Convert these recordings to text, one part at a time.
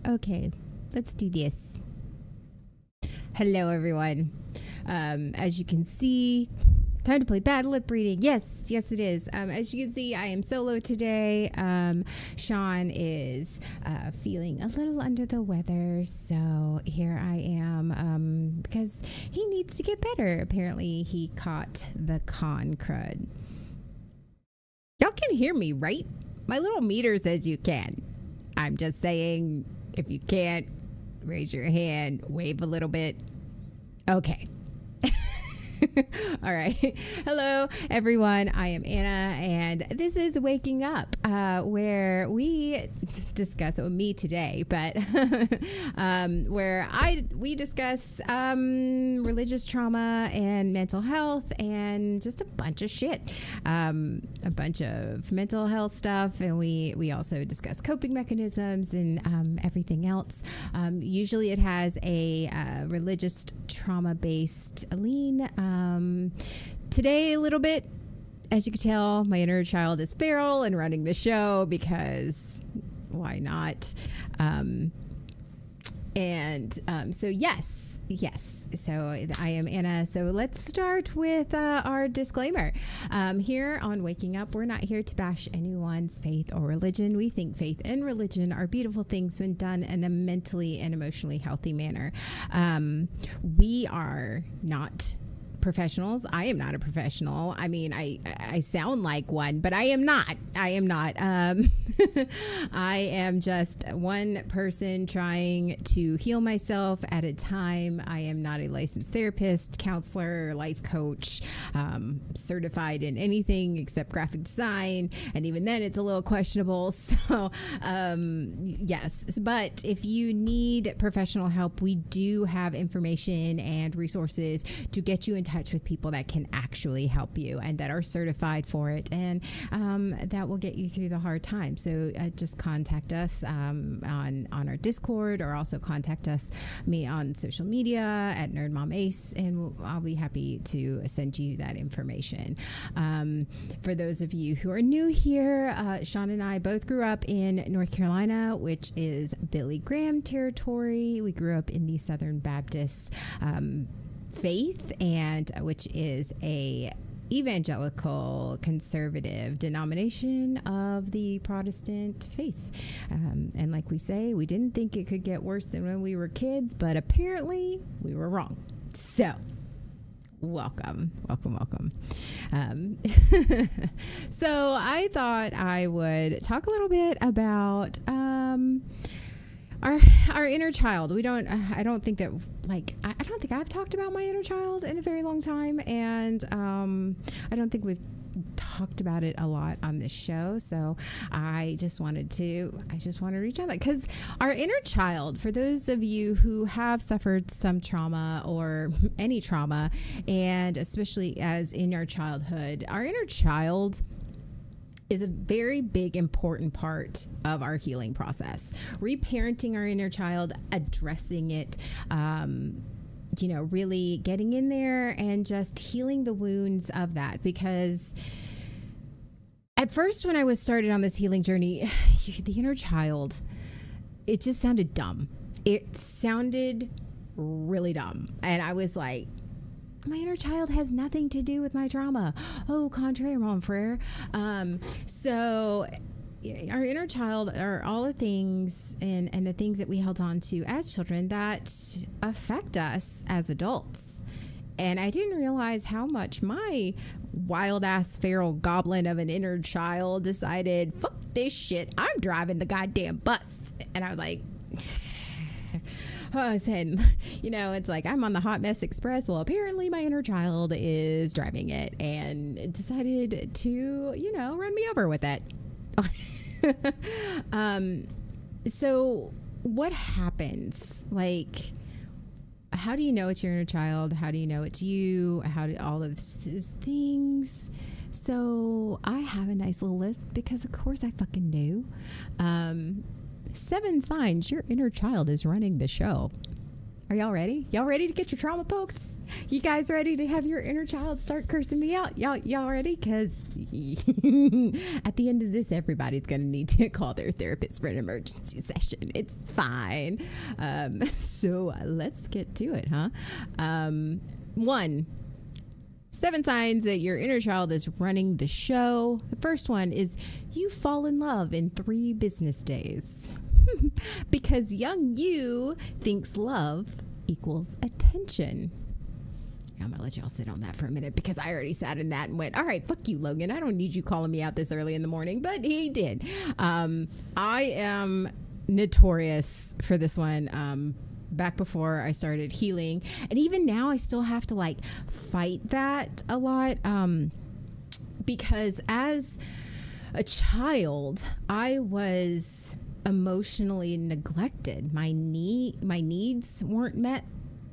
Okay, let's do this. Hello, everyone. As you can see, time to play bad lip reading. Yes, it is. As you can see, I am solo today. Sean is feeling a little under the weather, so here I am because he needs to get better. Apparently, he caught the con crud. Y'all can hear me, right? My little meter says you can. I'm just saying, if you can't, raise your hand, wave a little bit. Okay. All right. Hello, everyone. I am Anna, and this is Waking Up, where we discuss, me today, but where we discuss religious trauma and mental health and just a bunch of shit, a bunch of mental health stuff, and we also discuss coping mechanisms and everything else. Usually, it has a religious trauma-based lean. Today, a little bit, as you can tell, my inner child is feral and running the show because why not? So yes. So I am Anna. So let's start with our disclaimer. Here on Waking Up, we're not here to bash anyone's faith or religion. We think faith and religion are beautiful things when done in a mentally and emotionally healthy manner. We are not professionals. I am not a professional. I mean, I sound like one, but I am not. I am just one person trying to heal myself at a time. I am not a licensed therapist, counselor, life coach, certified in anything except graphic design. And even then it's a little questionable. So, yes, but if you need professional help, we do have information and resources to get you in touch with people that can actually help you and that are certified for it, and that will get you through the hard time. So just contact us on our Discord, or also contact me on social media at NerdMomAce, and I'll be happy to send you that information. For those of you who are new here, Sean and I both grew up in North Carolina, which is Billy Graham territory. We grew up in the Southern Baptist faith, and which is a evangelical conservative denomination of the Protestant faith. And like we say, we didn't think it could get worse than when we were kids, but apparently we were wrong. So welcome. So I thought I would talk a little bit about our inner child. I don't think I've talked about my inner child in a very long time, and I don't think we've talked about it a lot on this show. So I just wanted to reach out, because our inner child, for those of you who have suffered some trauma or any trauma, and especially as in your childhood, our inner child is a very big, important part of our healing process. Reparenting our inner child, addressing it, really getting in there and just healing the wounds of that. Because at first, when I was started on this healing journey, the inner child, it just sounded dumb. It sounded really dumb. And I was like, my inner child has nothing to do with my trauma. Oh, contraire, mon frere. So our inner child are all the things and the things that we held on to as children that affect us as adults. And I didn't realize how much my wild ass feral goblin of an inner child decided, fuck this shit, I'm driving the goddamn bus. And I was like, I said, it's like I'm on the Hot Mess Express. Well, apparently my inner child is driving it and decided to, run me over with it. So what happens? Like, how do you know it's your inner child? How do you know it's you? How do all of those things? So I have a nice little list, because of course I fucking knew. 7 signs your inner child is running the show. Are y'all ready? Y'all ready to get your trauma poked? You guys ready to have your inner child start cursing me out? Y'all ready? Because at the end of this, everybody's going to need to call their therapist for an emergency session. It's fine. So let's get to it, huh? 1, 7 signs that your inner child is running the show. The first one is you fall in love in 3 business days. Because young you thinks love equals attention. I'm going to let y'all sit on that for a minute because I already sat in that and went, all right, fuck you, Logan. I don't need you calling me out this early in the morning, but he did. I am notorious for this one. Back before I started healing, and even now I still have to like fight that a lot, because as a child I was emotionally neglected. My needs weren't met.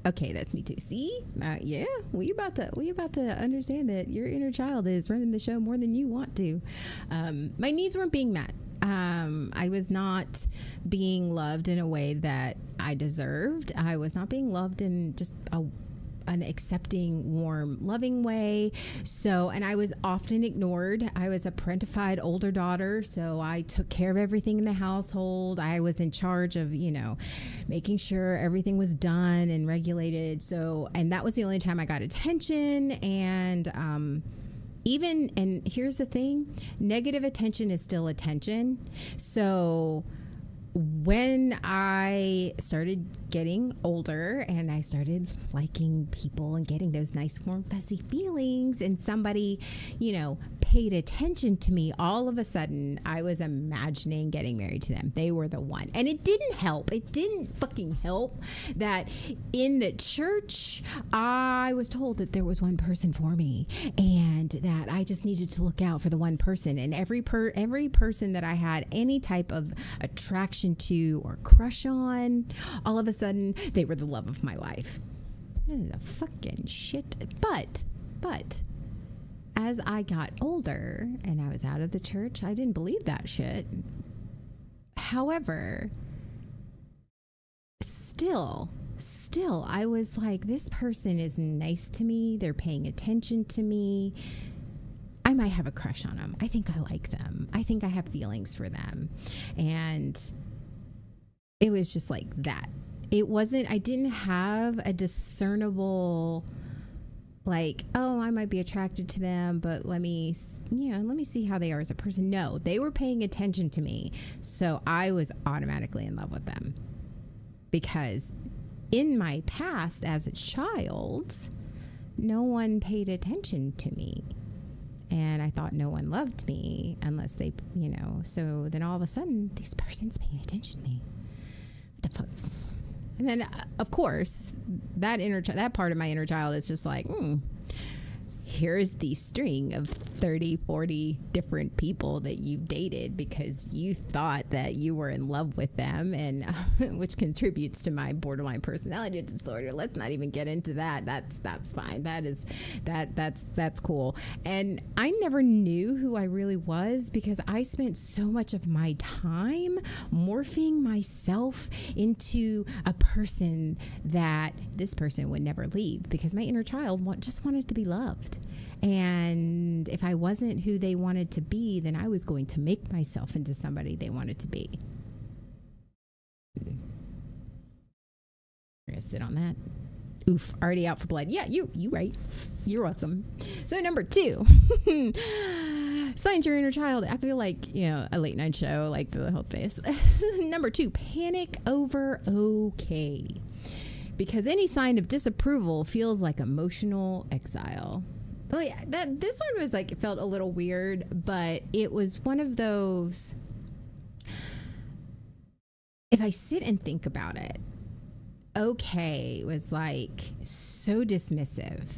Okay, that's me too. See, yeah, we about to understand that your inner child is running the show more than you want to. My needs weren't being met. I was not being loved in a way that I deserved. I was not being loved in just an accepting, warm, loving way. So, and I was often ignored. I was a parentified older daughter, so I took care of everything in the household. I was in charge of, making sure everything was done and regulated. So, and that was the only time I got attention. And, and here's the thing, negative attention is still attention. So when I started getting older and I started liking people and getting those nice, warm, fuzzy feelings, and somebody, paid attention to me, all of a sudden I was imagining getting married to them. They were the one. And it didn't help. It didn't fucking help that in the church I was told that there was one person for me and that I just needed to look out for the one person. And every person that I had any type of attraction to or crush on, all of a sudden they were the love of my life. This is a fucking shit. But as I got older and I was out of the church, I didn't believe that shit. However, still, I was like, this person is nice to me. They're paying attention to me. I might have a crush on them. I think I like them. I think I have feelings for them. And it was just like that. I didn't have a discernible, like, oh, I might be attracted to them, but let me see how they are as a person. No, they were paying attention to me. So I was automatically in love with them because in my past as a child, no one paid attention to me. And I thought no one loved me unless they, so then all of a sudden this person's paying attention to me. What the fuck? And then, of course, that part of my inner child is just like, here's the string of 30, 40 different people that you've dated because you thought that you were in love with them, and which contributes to my borderline personality disorder. Let's not even get into that. That's fine. That's cool. And I never knew who I really was because I spent so much of my time morphing myself into a person that this person would never leave because my inner child just wanted to be loved. And if I wasn't who they wanted to be, then I was going to make myself into somebody they wanted to be. We're gonna sit on that. Oof, already out for blood. Yeah, you right. You're welcome. So number 2, signs your inner child. I feel like, a late night show, like the whole thing. Number 2, panic over okay. Because any sign of disapproval feels like emotional exile. This one was like, it felt a little weird, but it was one of those, if I sit and think about it, okay was like so dismissive.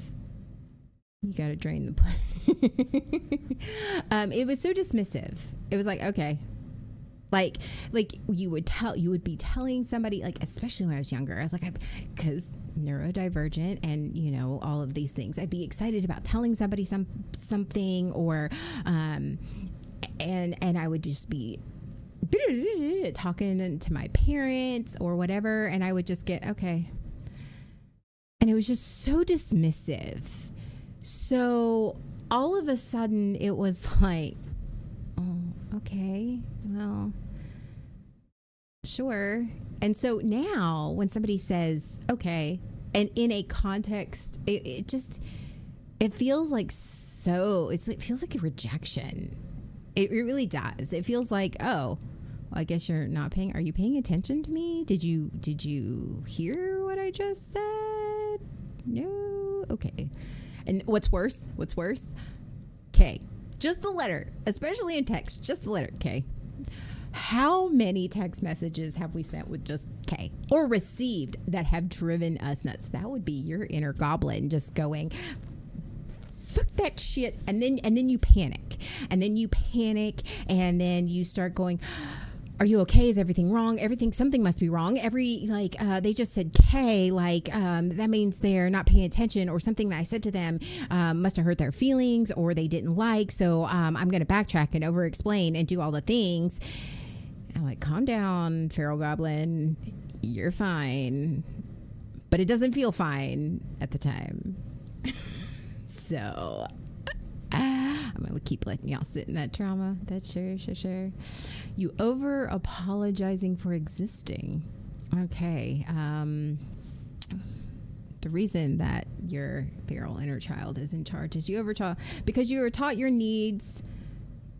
You gotta drain the blood. It was so dismissive. It was like, okay. Like you would be telling somebody, like, especially when I was younger, I was like, because neurodivergent and, all of these things, I'd be excited about telling somebody something or, and I would just be talking to my parents or whatever. And I would just get, okay. And And it was just so dismissive. So all of a sudden it was like, oh, okay, well, sure. And so now when somebody says, okay, and in a context, it feels like it feels like a rejection. It really does. It feels like, oh, well, I guess you're not are you paying attention to me? Did you hear what I just said? No? Okay. And what's worse? K. Just the letter, especially in text, just the letter K. How many text messages have we sent with just K or received that have driven us nuts? That would be your inner goblin just going, fuck that shit. And then you panic. And then you start going, are you okay? Is everything wrong? Something must be wrong. They just said K, that means they're not paying attention, or something that I said to them must have hurt their feelings, or they didn't like. So I'm going to backtrack and over explain and do all the things. I'm like, calm down, feral goblin. You're fine. But it doesn't feel fine at the time. So I'm going to keep letting y'all sit in that trauma. That's sure. You over apologizing for existing. Okay. The reason that your feral inner child is in charge is because you were taught your needs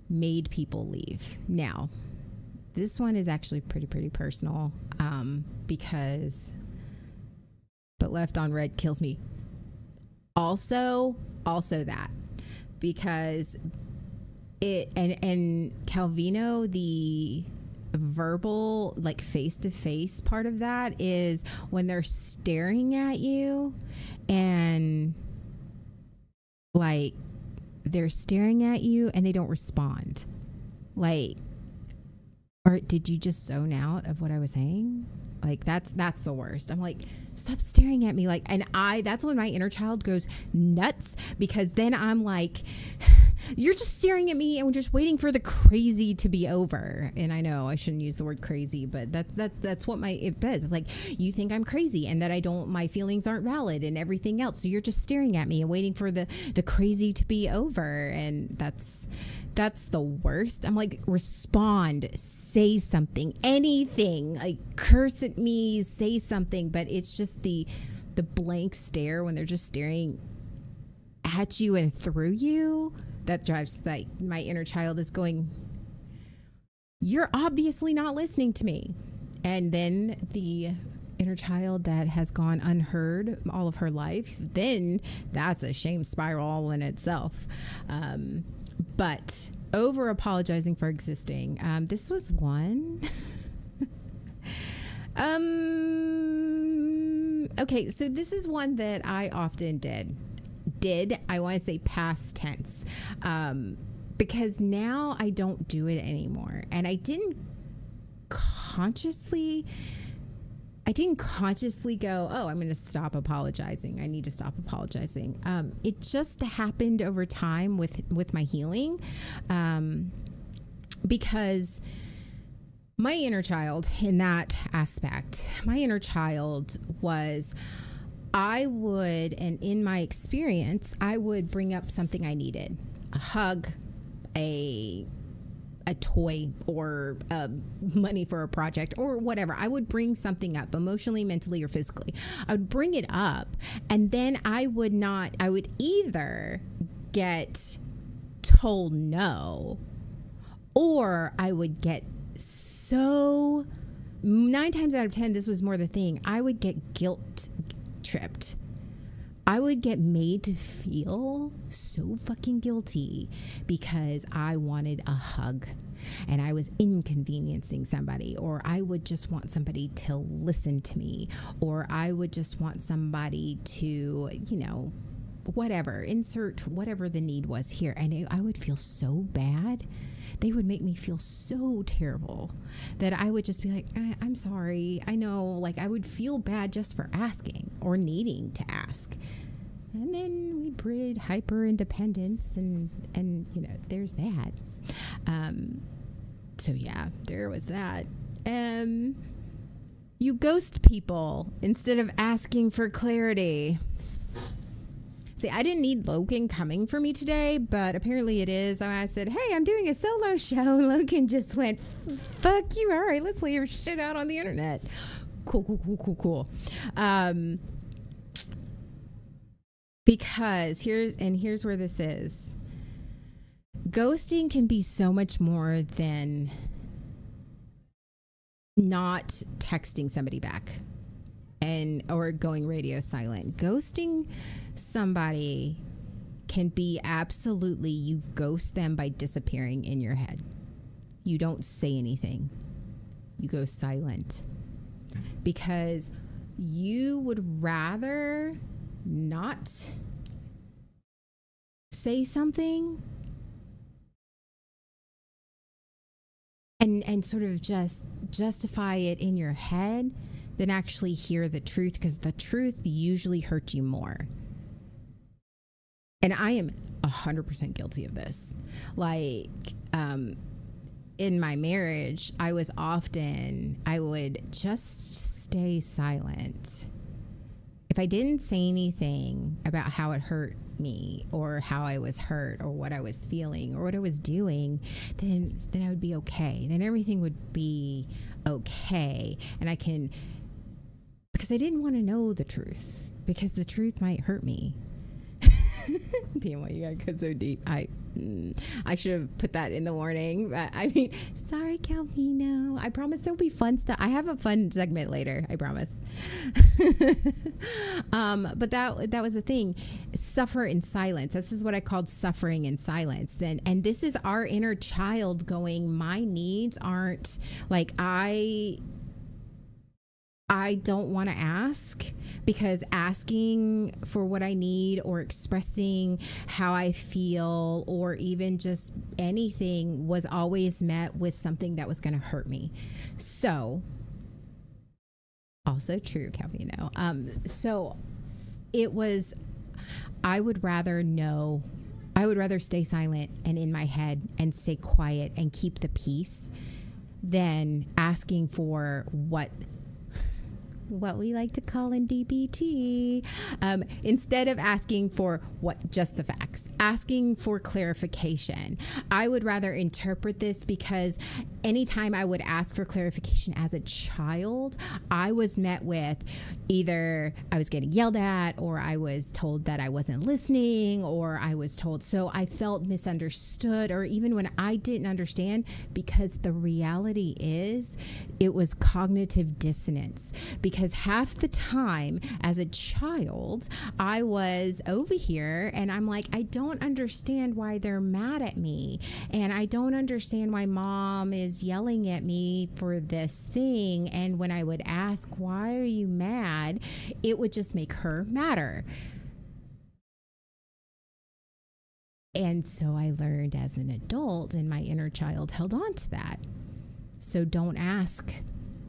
made people leave. Now, this one is actually pretty personal, because but left on red kills me. Also that, because it and Calvino, the verbal, like face-to-face part of that is when they're staring at you and like they're staring at you and they don't respond. Like, or did you just zone out of what I was saying? Like that's the worst. I'm like, stop staring at me. Like, and that's when my inner child goes nuts, because then I'm like, you're just staring at me and we're just waiting for the crazy to be over. And I know I shouldn't use the word crazy, but that's what it does. It's like, you think I'm crazy and that my feelings aren't valid and everything else. So you're just staring at me and waiting for the crazy to be over. And that's the worst. I'm like, respond, say something, anything, like curse at me, say something. But it's just the blank stare when they're just staring at you and through you. That drives, like, my inner child is going, you're obviously not listening to me. And then the inner child that has gone unheard all of her life, then that's a shame spiral all in itself. But over apologizing for existing, this was one. Okay, so this is one that I often did. I want to say past tense, because now I don't do it anymore. And I didn't consciously go, oh, I'm going to stop apologizing. I need to stop apologizing. It just happened over time with my healing, because my inner child in that aspect, my inner child was, and in my experience, I would bring up something I needed, a hug, a toy, or money for a project, or whatever. I would bring something up emotionally, mentally, or physically. I would bring it up, and then I would either get told no, or I would get 9 times out of 10, this was more the thing, I would get guilt tripped. I would get made to feel so fucking guilty because I wanted a hug and I was inconveniencing somebody, or I would just want somebody to listen to me, or I would just want somebody to, whatever, insert whatever the need was here. And I would feel so bad. They would make me feel so terrible that I would just be like, I'm sorry. I know, like, I would feel bad just for asking or needing to ask. And then we breed hyper independence and there's that. So yeah, there was that. You ghost people instead of asking for clarity. See, I didn't need Logan coming for me today, but apparently it is. I said, hey, I'm doing a solo show. Logan just went, fuck you. All right, let's lay your shit out on the internet. Cool. Because here's where this is. Ghosting can be so much more than not texting somebody back or going radio silent. Ghosting somebody can be absolutely, you ghost them by disappearing in your head. You don't say anything. You go silent because you would rather not say something and sort of just justify it in your head than actually hear the truth, because the truth usually hurts you more. And I am 100% guilty of this. Like, in my marriage, I would just stay silent. If I didn't say anything about how it hurt me or how I was hurt or what I was feeling or what I was doing, then I would be okay. Then everything would be okay. And because I didn't want to know the truth, because the truth might hurt me. Damn, why you gotta go so deep? I should have put that in the warning. But I mean, sorry, Calvino. I promise there'll be fun stuff. I have a fun segment later. I promise. But that was the thing. Suffer in silence. This is what I called suffering in silence. And this is our inner child going, my needs aren't like I don't want to ask, because asking for what I need or expressing how I feel or even just anything was always met with something that was going to hurt me. So, also true, Calvino. So it was, I would rather stay silent and in my head and stay quiet and keep the peace than asking for what we like to call in DBT, instead of asking for just the facts, asking for clarification. I would rather interpret this, because anytime I would ask for clarification as a child, I was met with either I was getting yelled at, or I was told that I wasn't listening, or I was told, so I felt misunderstood, or even when I didn't understand, because the reality is it was cognitive dissonance. Because half the time as a child, I was over here and I'm like, I don't understand why they're mad at me. And I don't understand why mom is yelling at me for this thing. And when I would ask, why are you mad? It would just make her madder. And so I learned as an adult, and my inner child held on to that. So don't ask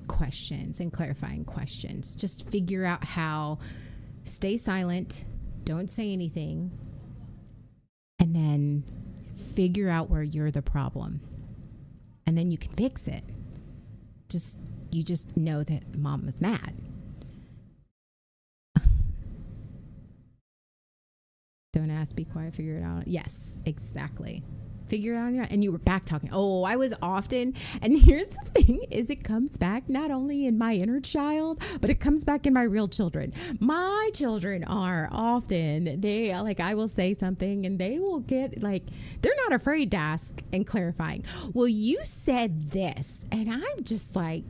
questions and clarifying questions. Just figure out how, stay silent, don't say anything, and then figure out where you're the problem. And then you can fix it. You just know that mom was mad. Don't ask, be quiet, figure it out. Yes, exactly. Figure it out on your own. And you were back talking. Oh, I was often, and here's the thing, is it comes back not only in my inner child, but it comes back in my real children. My children are often, I will say something and they will get they're not afraid to ask and clarifying. Well, you said this, and I'm just like,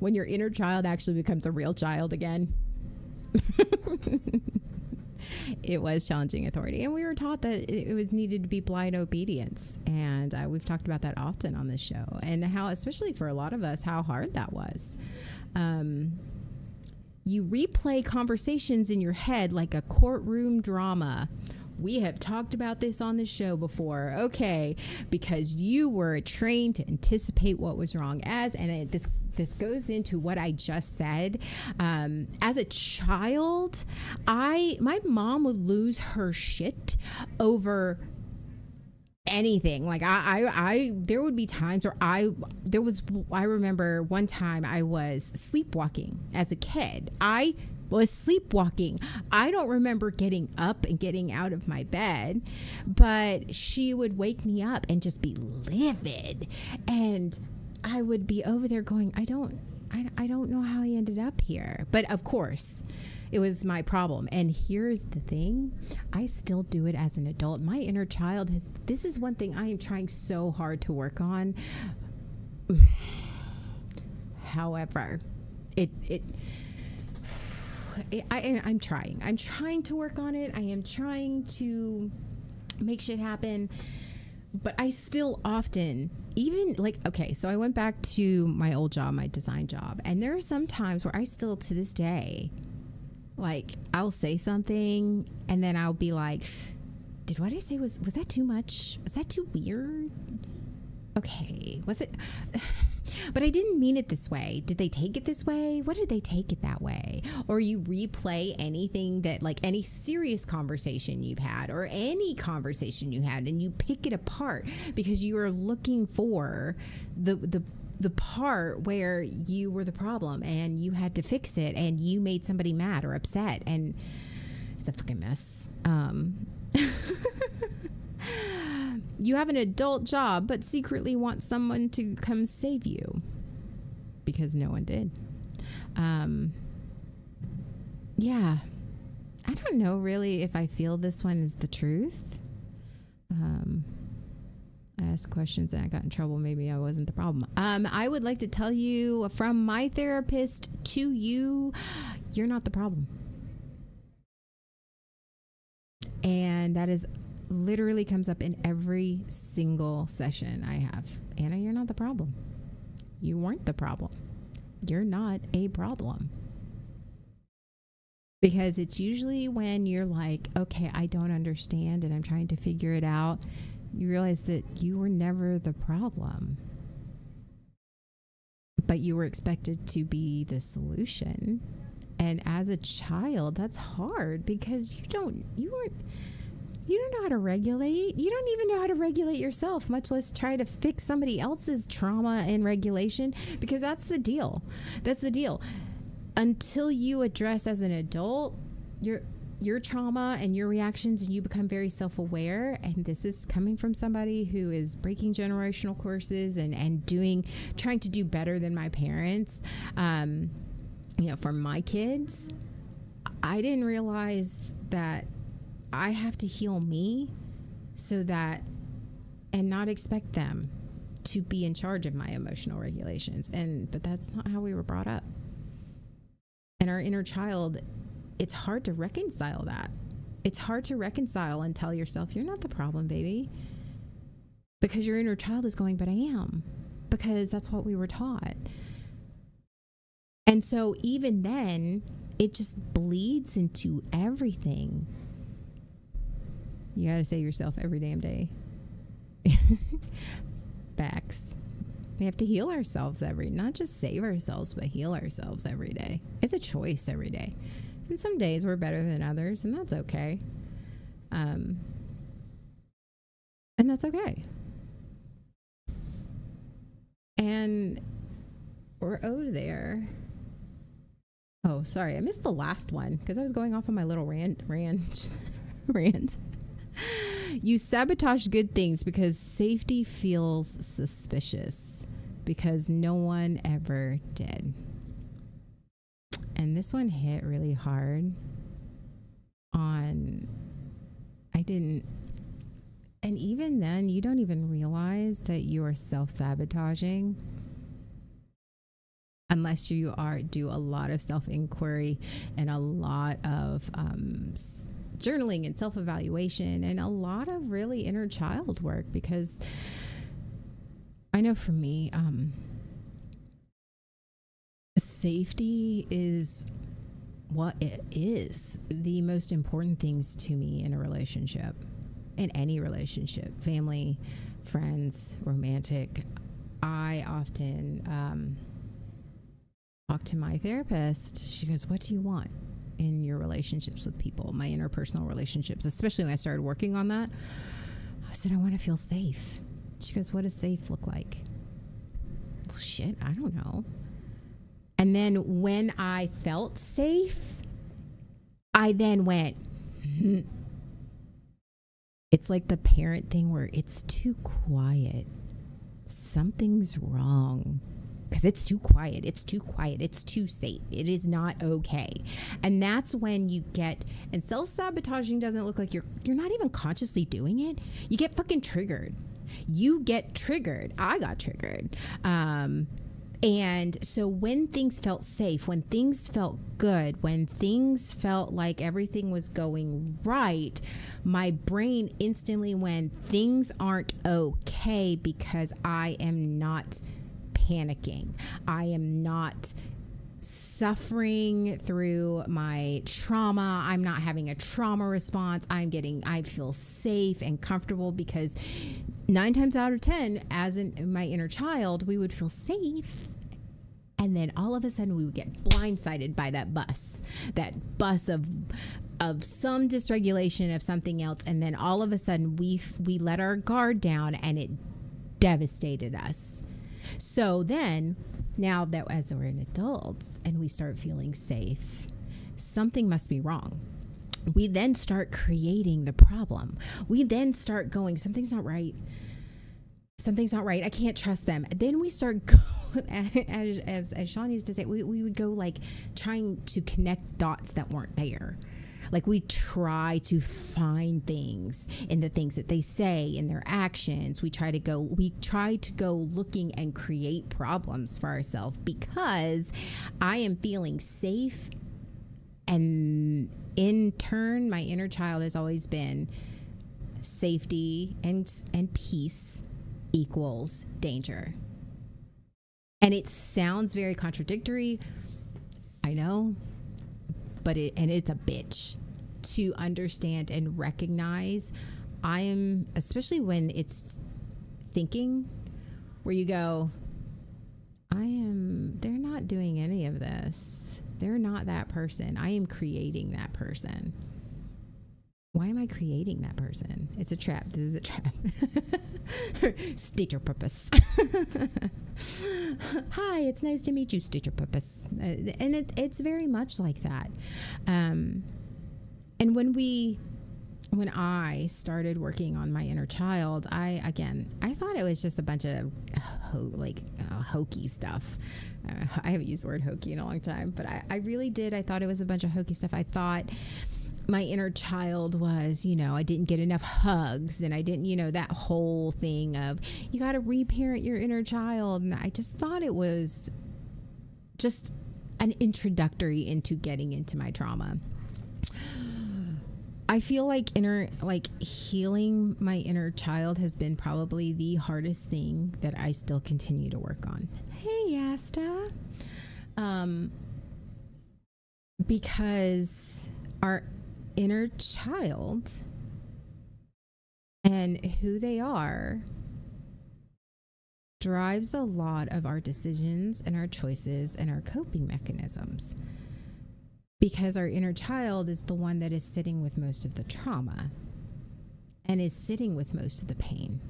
when your inner child actually becomes a real child again. It was challenging authority, and we were taught that it was needed to be blind obedience, and we've talked about that often on this show, and how, especially for a lot of us, how hard that was. You replay conversations in your head like a courtroom drama. We have talked about this on the show before. Okay, because you were trained to anticipate what was wrong. This goes into what I just said. As a child, my mom would lose her shit over anything. Like I there would be times where I remember one time I was sleepwalking as a kid. I was sleepwalking. I don't remember getting up and getting out of my bed, but she would wake me up and just be livid. And I would be over there going, I don't know how he ended up here. But of course, it was my problem. And here's the thing. I still do it as an adult. My inner child this is one thing I am trying so hard to work on. However, I'm trying to work on it. I am trying to make shit happen. But I still often, even like, okay, so I went back to my old job, my design job. And there are some times where I still, to this day, like, I'll say something and then I'll be like, did what I say, was that too much? Was that too weird? Okay, was it? But I didn't mean it this way. Did they take it this way? What did they take it that way? Or you replay anything that, like, any serious conversation you've had or any conversation you had, and you pick it apart because you are looking for the part where you were the problem and you had to fix it and you made somebody mad or upset, and it's a fucking mess. You have an adult job, but secretly want someone to come save you because no one did. Yeah. I don't know really if I feel this one is the truth. I asked questions and I got in trouble. Maybe I wasn't the problem. I would like to tell you from my therapist to you, you're not the problem. And that is literally comes up in every single session I have. Anna, you're not the problem. You weren't the problem. You're not a problem. Because it's usually when you're like, okay, I don't understand and I'm trying to figure it out, you realize that you were never the problem. But you were expected to be the solution. And as a child, that's hard because you don't know how to regulate. You don't even know how to regulate yourself, much less try to fix somebody else's trauma and regulation, because that's the deal. That's the deal. Until you address as an adult your trauma and your reactions and you become very self-aware, and this is coming from somebody who is breaking generational curses and trying to do better than my parents. For my kids, I didn't realize that I have to heal me so that, and not expect them to be in charge of my emotional regulations. But that's not how we were brought up. And our inner child, it's hard to reconcile that. It's hard to reconcile and tell yourself, you're not the problem, baby. Because your inner child is going, but I am. Because that's what we were taught. And so even then, it just bleeds into everything. You got to say yourself every damn day. Facts. We have to heal ourselves not just save ourselves, but heal ourselves every day. It's a choice every day. And some days we're better than others, and that's okay. And that's okay. And we're over there. Oh, sorry. I missed the last one because I was going off on my little rant. You sabotage good things because safety feels suspicious because no one ever did. And this one hit really hard and even then you don't even realize that you are self-sabotaging unless you do a lot of self-inquiry and a lot of journaling and self-evaluation and a lot of really inner child work, because I know for me, safety is what it is the most important things to me in a relationship, in any relationship, family, friends, romantic. I often talk to my therapist. She goes, what do you want in your relationships with people? My interpersonal relationships, especially when I started working on that. said, I want to feel safe. She goes, what does safe look like? Well, shit, I don't know. And then when I felt safe, I then went, It's like the parent thing where it's too quiet. Something's wrong. Because it's too quiet. It's too quiet. It's too safe. It is not okay. And that's when you get, and self-sabotaging doesn't look like you're not even consciously doing it. You get fucking triggered. You get triggered. I got triggered. And so when things felt safe, when things felt good, when things felt like everything was going right, my brain instantly went, things aren't okay because I am not panicking. I am not suffering through my trauma. I'm not having a trauma response. I feel safe and comfortable because 9 times out of 10, as in my inner child, we would feel safe. And then all of a sudden we would get blindsided by that bus of some dysregulation of something else. And then all of a sudden we let our guard down and it devastated us. So then, now that as we're adults and we start feeling safe, something must be wrong. We then start creating the problem. We then start going, something's not right. Something's not right. I can't trust them. Then we start going, as Sean used to say, we would go like trying to connect dots that weren't there. Like we try to find things in the things that they say, in their actions. We try to go looking and create problems for ourselves because I am feeling safe. And in turn, my inner child has always been safety and peace equals danger. And it sounds very contradictory. I know. But it's a bitch to understand and recognize. I am, especially when it's thinking where you go, they're not doing any of this. They're not that person. I am creating that person. Why am I creating that person? It's a trap. This is a trap. State your purpose. Hi, it's nice to meet you. State your purpose. And it's very much like that. And when I started working on my inner child, I thought it was just a bunch of hokey stuff. I haven't used the word hokey in a long time, but I really did. I thought it was a bunch of hokey stuff. I thought my inner child was, I didn't get enough hugs, and I didn't, that whole thing of you got to reparent your inner child. And I just thought it was just an introductory into getting into my trauma. I feel like healing my inner child has been probably the hardest thing that I still continue to work on. Hey, Asta. Because our inner child and who they are drives a lot of our decisions and our choices and our coping mechanisms, because our inner child is the one that is sitting with most of the trauma and is sitting with most of the pain.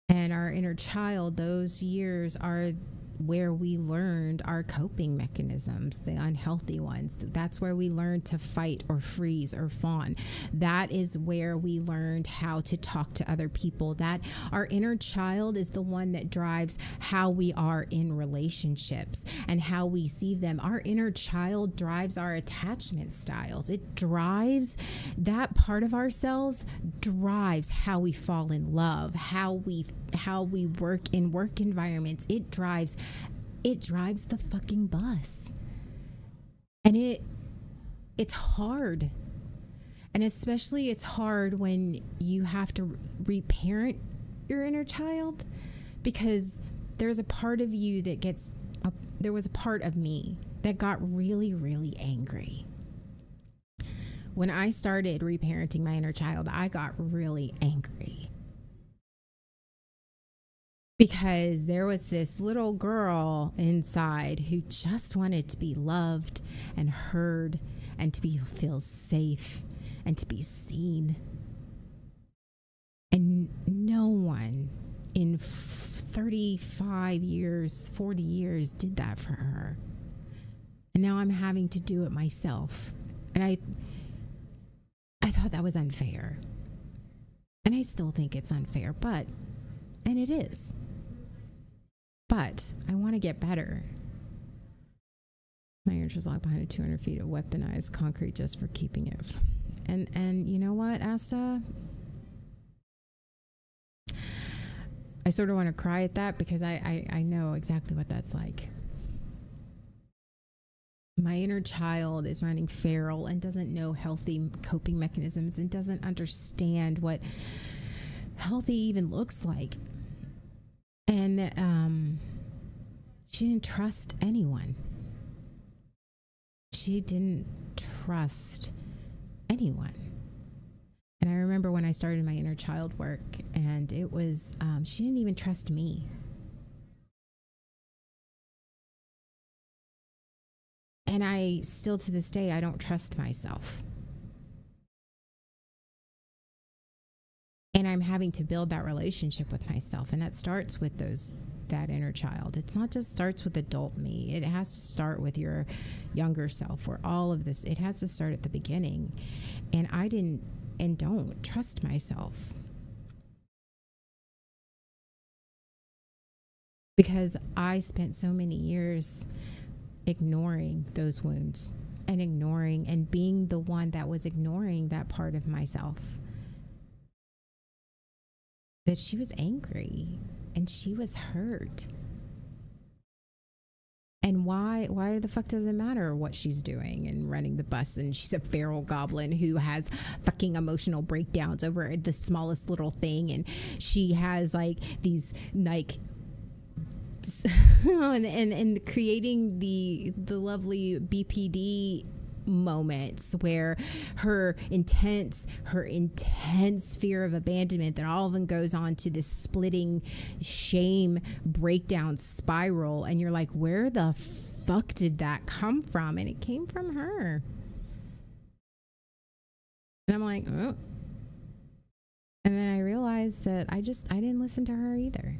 And our inner child, those years are where we learned our coping mechanisms, the unhealthy ones. That's where we learned to fight or freeze or fawn. That is where we learned how to talk to other people. That our inner child is the one that drives how we are in relationships and how we see them. Our inner child drives our attachment styles. It drives that part of ourselves, drives how we fall in love, how we work in work environments. It drives the fucking bus. And it's hard. And especially it's hard when you have to reparent your inner child, because there's a part of you that there was a part of me that got really, really angry. When I started reparenting my inner child, I got really angry. Because there was this little girl inside who just wanted to be loved and heard and to feel safe and to be seen. in 35 years, 40 years did that for her. And now I'm having to do it myself. And I thought that was unfair. And I still think it's unfair, and it is. But I want to get better. My interest locked behind a 200 feet of weaponized concrete just for keeping it. And you know what, Asta? I sort of want to cry at that because I know exactly what that's like. My inner child is running feral and doesn't know healthy coping mechanisms and doesn't understand what healthy even looks like. And she didn't trust anyone. She didn't trust anyone. And I remember when I started my inner child work, and it was, she didn't even trust me. And I still, to this day, I don't trust myself. And I'm having to build that relationship with myself. And that starts with that inner child. It's not just starts with adult me. It has to start with your younger self, or all of this. It has to start at the beginning. And I didn't and don't trust myself. Because I spent so many years ignoring those wounds and ignoring and being the one that was ignoring that part of myself. That she was angry and she was hurt. And why the fuck does it matter what she's doing and running the bus, and she's a feral goblin who has fucking emotional breakdowns over the smallest little thing, and she has like these like and creating the lovely BPD moments where her intense fear of abandonment that all of them goes on to this splitting shame breakdown spiral, and you're like, where the fuck did that come from? And it came from her. And I'm like, oh. And then I realized that I didn't listen to her either.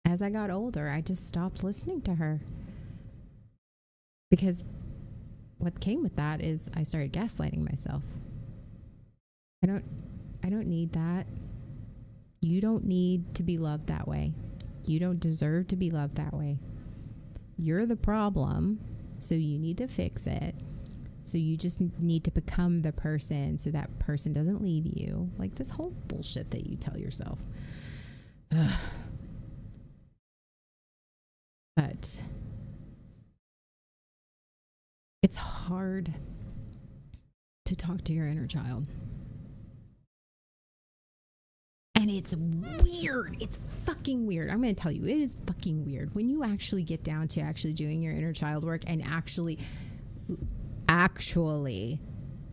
As I got older, I just stopped listening to her, because what came with that is I started gaslighting myself. I don't need that. You don't need to be loved that way. You don't deserve to be loved that way. You're the problem, so you need to fix it. So you just need to become the person so that person doesn't leave you. Like this whole bullshit that you tell yourself. Ugh. But it's hard to talk to your inner child. And it's weird. It's fucking weird. I'm going to tell you, it is fucking weird when you actually get down to actually doing your inner child work and actually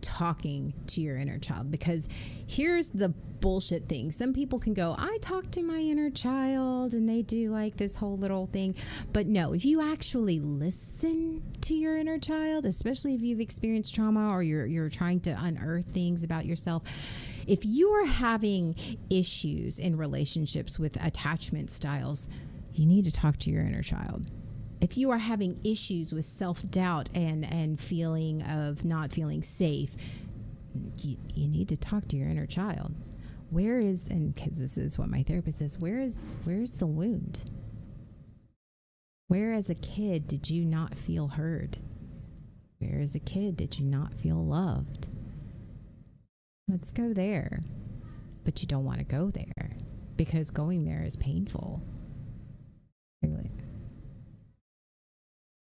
talking to your inner child. Because here's the bullshit thing. Some people can go, I talk to my inner child, and they do like this whole little thing. But no, if you actually listen to your inner child, especially if you've experienced trauma or you're trying to unearth things about yourself, if you are having issues in relationships with attachment styles, you need to talk to your inner child. If you are having issues with self-doubt and feeling of not feeling safe, you need to talk to your inner child. Where is, and because this is what my therapist says, where's the wound? Where as a kid did you not feel heard? Where as a kid did you not feel loved? Let's go there. But you don't want to go there because going there is painful. Really.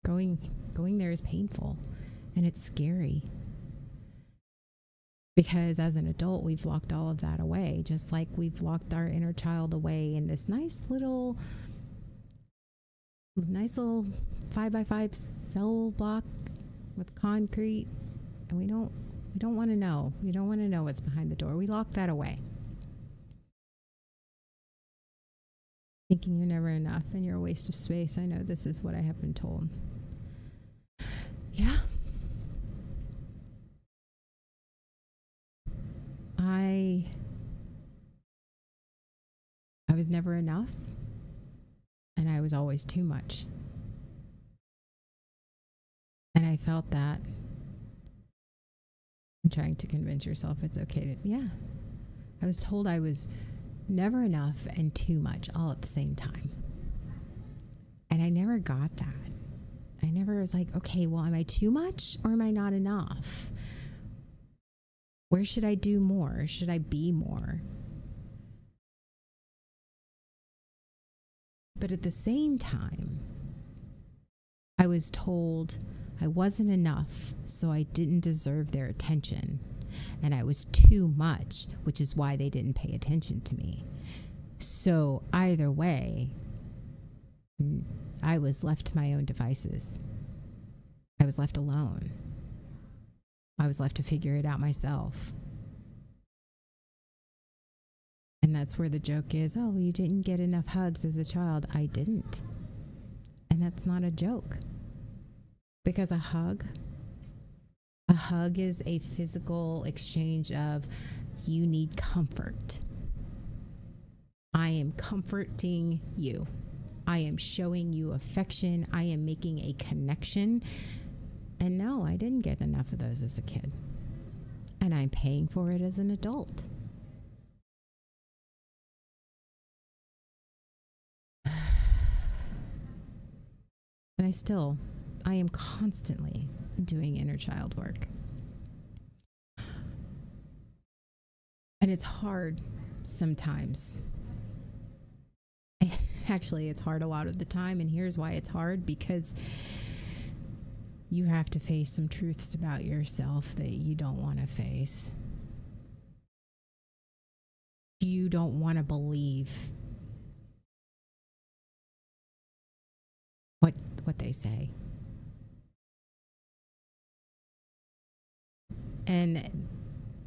Going there is painful, and it's scary. Because as an adult, we've locked all of that away, just like we've locked our inner child away in this nice little 5x5 cell block with concrete, and we don't want to know. We don't want to know what's behind the door. We lock that away, thinking you're never enough and you're a waste of space. I know this is what I have been told. Yeah. I I was never enough, and I was always too much. And I felt that. And trying to convince yourself it's okay to, yeah. I was told I was never enough and too much all at the same time. And I never got that. I never was like, okay, well, am I too much or am I not enough? Where should I do more? Should I be more? But at the same time, I was told I wasn't enough, so I didn't deserve their attention. And I was too much, which is why they didn't pay attention to me. So either way, I was left to my own devices. I was left alone. I was left to figure it out myself. And that's where the joke is, oh, you didn't get enough hugs as a child. I didn't. And that's not a joke. Because a hug is a physical exchange of, you need comfort. I am comforting you. I am showing you affection. I am making a connection. And no, I didn't get enough of those as a kid. And I'm paying for it as an adult. And I am constantly doing inner child work. And it's hard sometimes. Actually, it's hard a lot of the time. And here's why it's hard, because you have to face some truths about yourself that you don't want to face. You don't want to believe what they say. And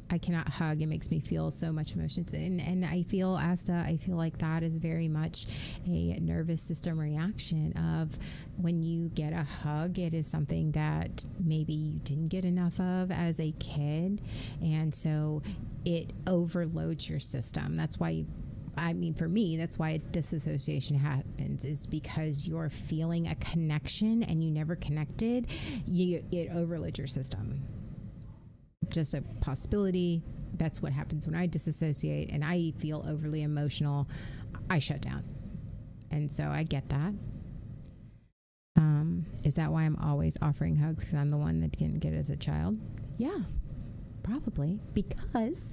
I cannot hug. It makes me feel so much emotions. And I feel, Asta, I feel like that is very much a nervous system reaction of when you get a hug, it is something that maybe you didn't get enough of as a kid. And so it overloads your system. That's why, for me, that's why disassociation happens, is because you're feeling a connection and you never connected. It overloads your system. Just a possibility. That's what happens when I disassociate and I feel overly emotional. I shut down. And so I get that. Is that why I'm always offering hugs? Because I'm the one that didn't get it as a child? Yeah, probably. Because...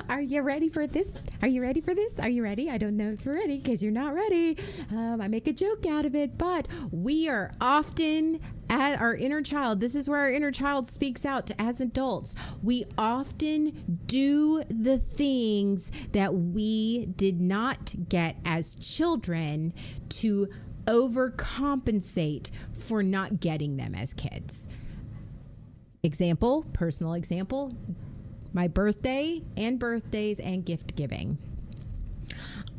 Are you ready for this? Are you ready for this? Are you ready? I don't know if you're ready because you're not ready. I make a joke out of it, but we are often at our inner child. This is where our inner child speaks out as adults. We often do the things that we did not get as children to overcompensate for not getting them as kids. Example, personal example. My birthday and birthdays and gift giving.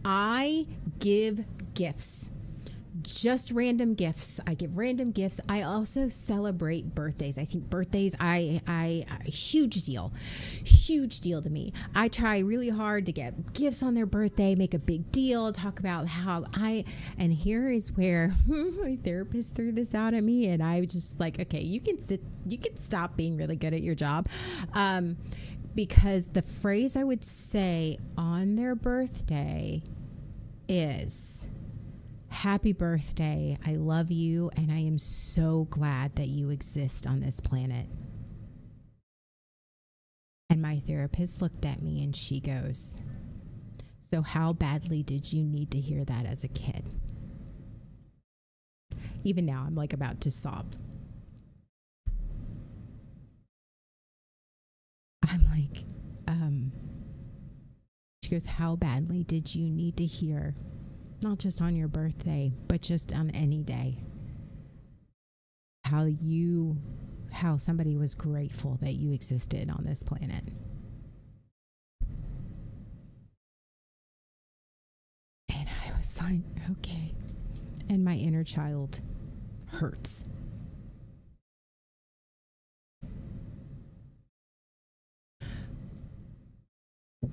I give gifts, just random gifts. I give random gifts. I also celebrate birthdays. I think birthdays, a huge deal to me. I try really hard to get gifts on their birthday, make a big deal, talk about and here is where my therapist threw this out at me, and I was just like, okay, you can stop being really good at your job. Because the phrase I would say on their birthday is, happy birthday, I love you, and I am so glad that you exist on this planet. And my therapist looked at me and she goes, so how badly did you need to hear that as a kid? Even now, I'm like about to sob. I'm like, she goes, how badly did you need to hear, not just on your birthday, but just on any day, how somebody was grateful that you existed on this planet. And I was like, okay. And my inner child hurts.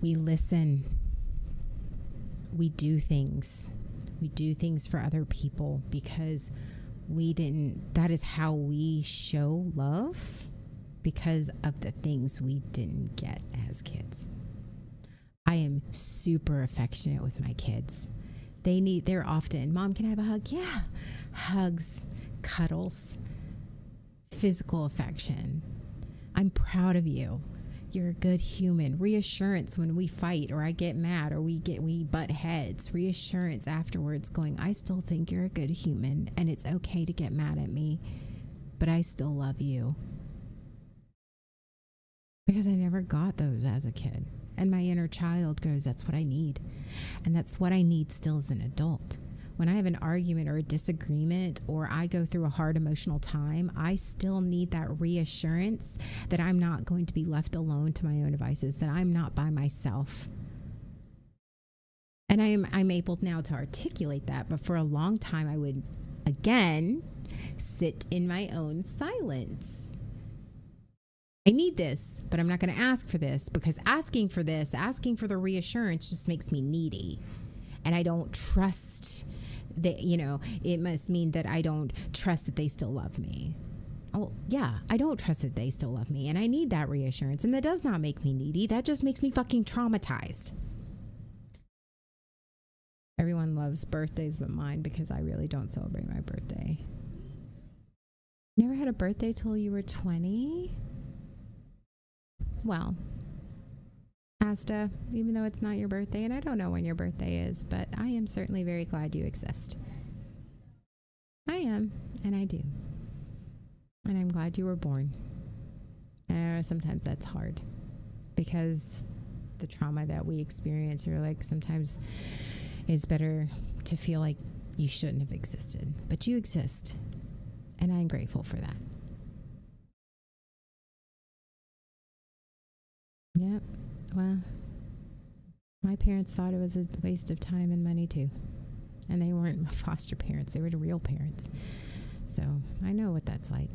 We listen. we do things. We do things for other people because that is how we show love, because of the things we didn't get as kids. I am super affectionate with my kids. They're often, Mom, can I have a hug? Yeah. Hugs, cuddles, physical affection. I'm proud of you. You're a good human. Reassurance when we fight or I get mad or we butt heads. Reassurance afterwards going, I still think you're a good human and it's okay to get mad at me, but I still love you. Because I never got those as a kid. And my inner child goes, that's what I need. And that's what I need still as an adult. When I have an argument or a disagreement or I go through a hard emotional time, I still need that reassurance that I'm not going to be left alone to my own devices, that I'm not by myself. And I'm able now to articulate that, but for a long time I would, again, sit in my own silence. I need this, but I'm not going to ask for this, because asking for the reassurance just makes me needy. And I don't trust that, it must mean that I don't trust that they still love me. Oh, yeah, I don't trust that they still love me. And I need that reassurance. And that does not make me needy. That just makes me fucking traumatized. Everyone loves birthdays but mine, because I really don't celebrate my birthday. Never had a birthday till you were 20? Well, Asta, even though it's not your birthday, and I don't know when your birthday is, but I am certainly very glad you exist. I am, and I do. And I'm glad you were born. And I know sometimes that's hard, because the trauma that we experience, you're like, sometimes it's better to feel like you shouldn't have existed, but you exist. And I'm grateful for that. Yep. Well, my parents thought it was a waste of time and money too. And they weren't foster parents. They were the real parents. So I know what that's like.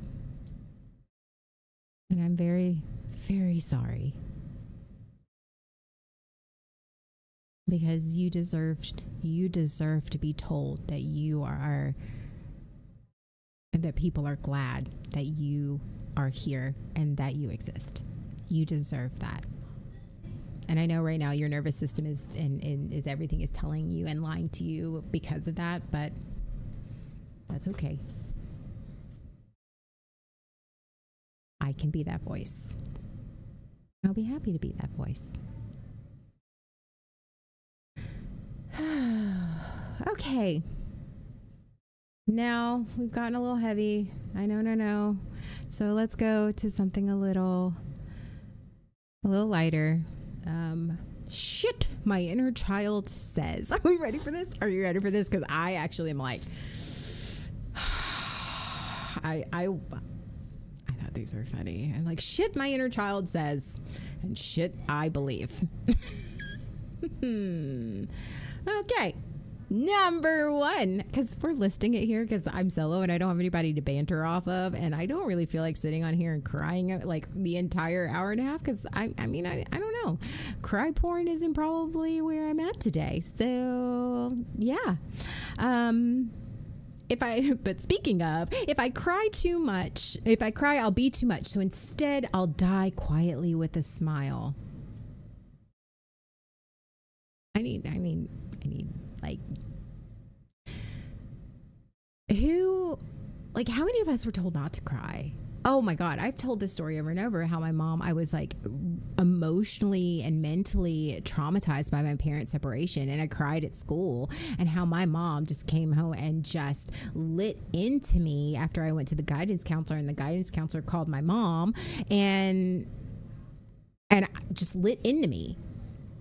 And I'm very, very sorry. Because you deserve to be told that you are, and that people are glad that you are here and that you exist. You deserve that. And I know right now your nervous system is everything is telling you and lying to you because of that, but that's okay. I can be that voice. I'll be happy to be that voice. Okay. Now we've gotten a little heavy. I know. So let's go to something a little lighter. Shit, my inner child says. Are we ready for this? Are you ready for this? Because I actually am like, I thought these were funny. I'm like, shit, my inner child says, and shit, I believe. Okay. Number 1, because we're listing it here because I'm solo and I don't have anybody to banter off of, and I don't really feel like sitting on here and crying like the entire hour and a half, because I don't know. Cry porn isn't probably where I'm at today. So yeah. But speaking of, if I cry, I'll be too much. So instead, I'll die quietly with a smile. I need like, how many of us were told not to cry? Oh my God, I've told this story over and over, how my mom, I was like emotionally and mentally traumatized by my parents' separation, and I cried at school, and how my mom just came home and just lit into me after I went to the guidance counselor, and the guidance counselor called my mom and just lit into me.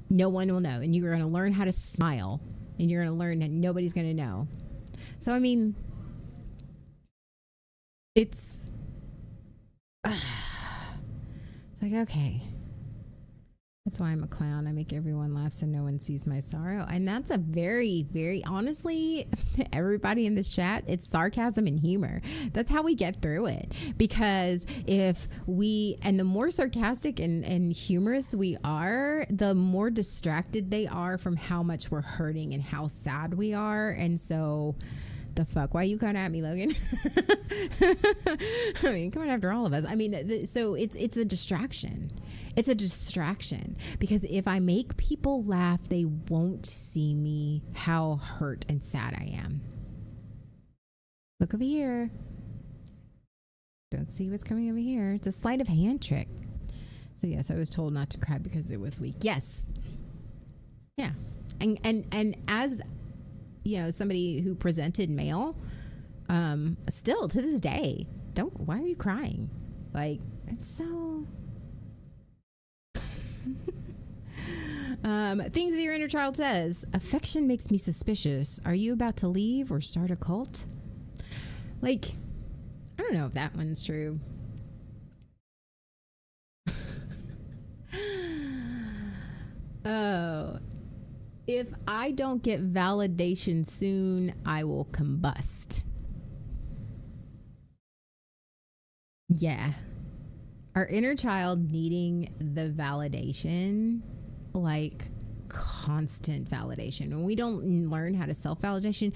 No one will know, and you're going to learn how to smile, and you're going to learn that nobody's going to know. So, I mean, it's like, okay, That's why I'm a clown. I make everyone laugh so no one sees my sorrow. And that's a very, very, honestly, everybody in this chat, it's sarcasm and humor. That's how we get through it. Because and the more sarcastic and humorous we are, the more distracted they are from how much we're hurting and how sad we are. And so, the fuck? Why are you coming at me, Logan? I mean, coming after all of us. I mean, so it's a distraction. It's a distraction because if I make people laugh, they won't see me how hurt and sad I am. Look over here. Don't see what's coming over here. It's a sleight of hand trick. So yes, I was told not to cry because it was weak. Yes. Yeah. And as you know, somebody who presented male, still to this day, why are you crying? Like, it's so things that your inner child says. Affection makes me suspicious. Are you about to leave or start a cult? Like, I don't know if that one's true. Oh, if I don't get validation soon, I will combust. Yeah. Our inner child needing the validation, like constant validation. When we don't learn how to self-validation,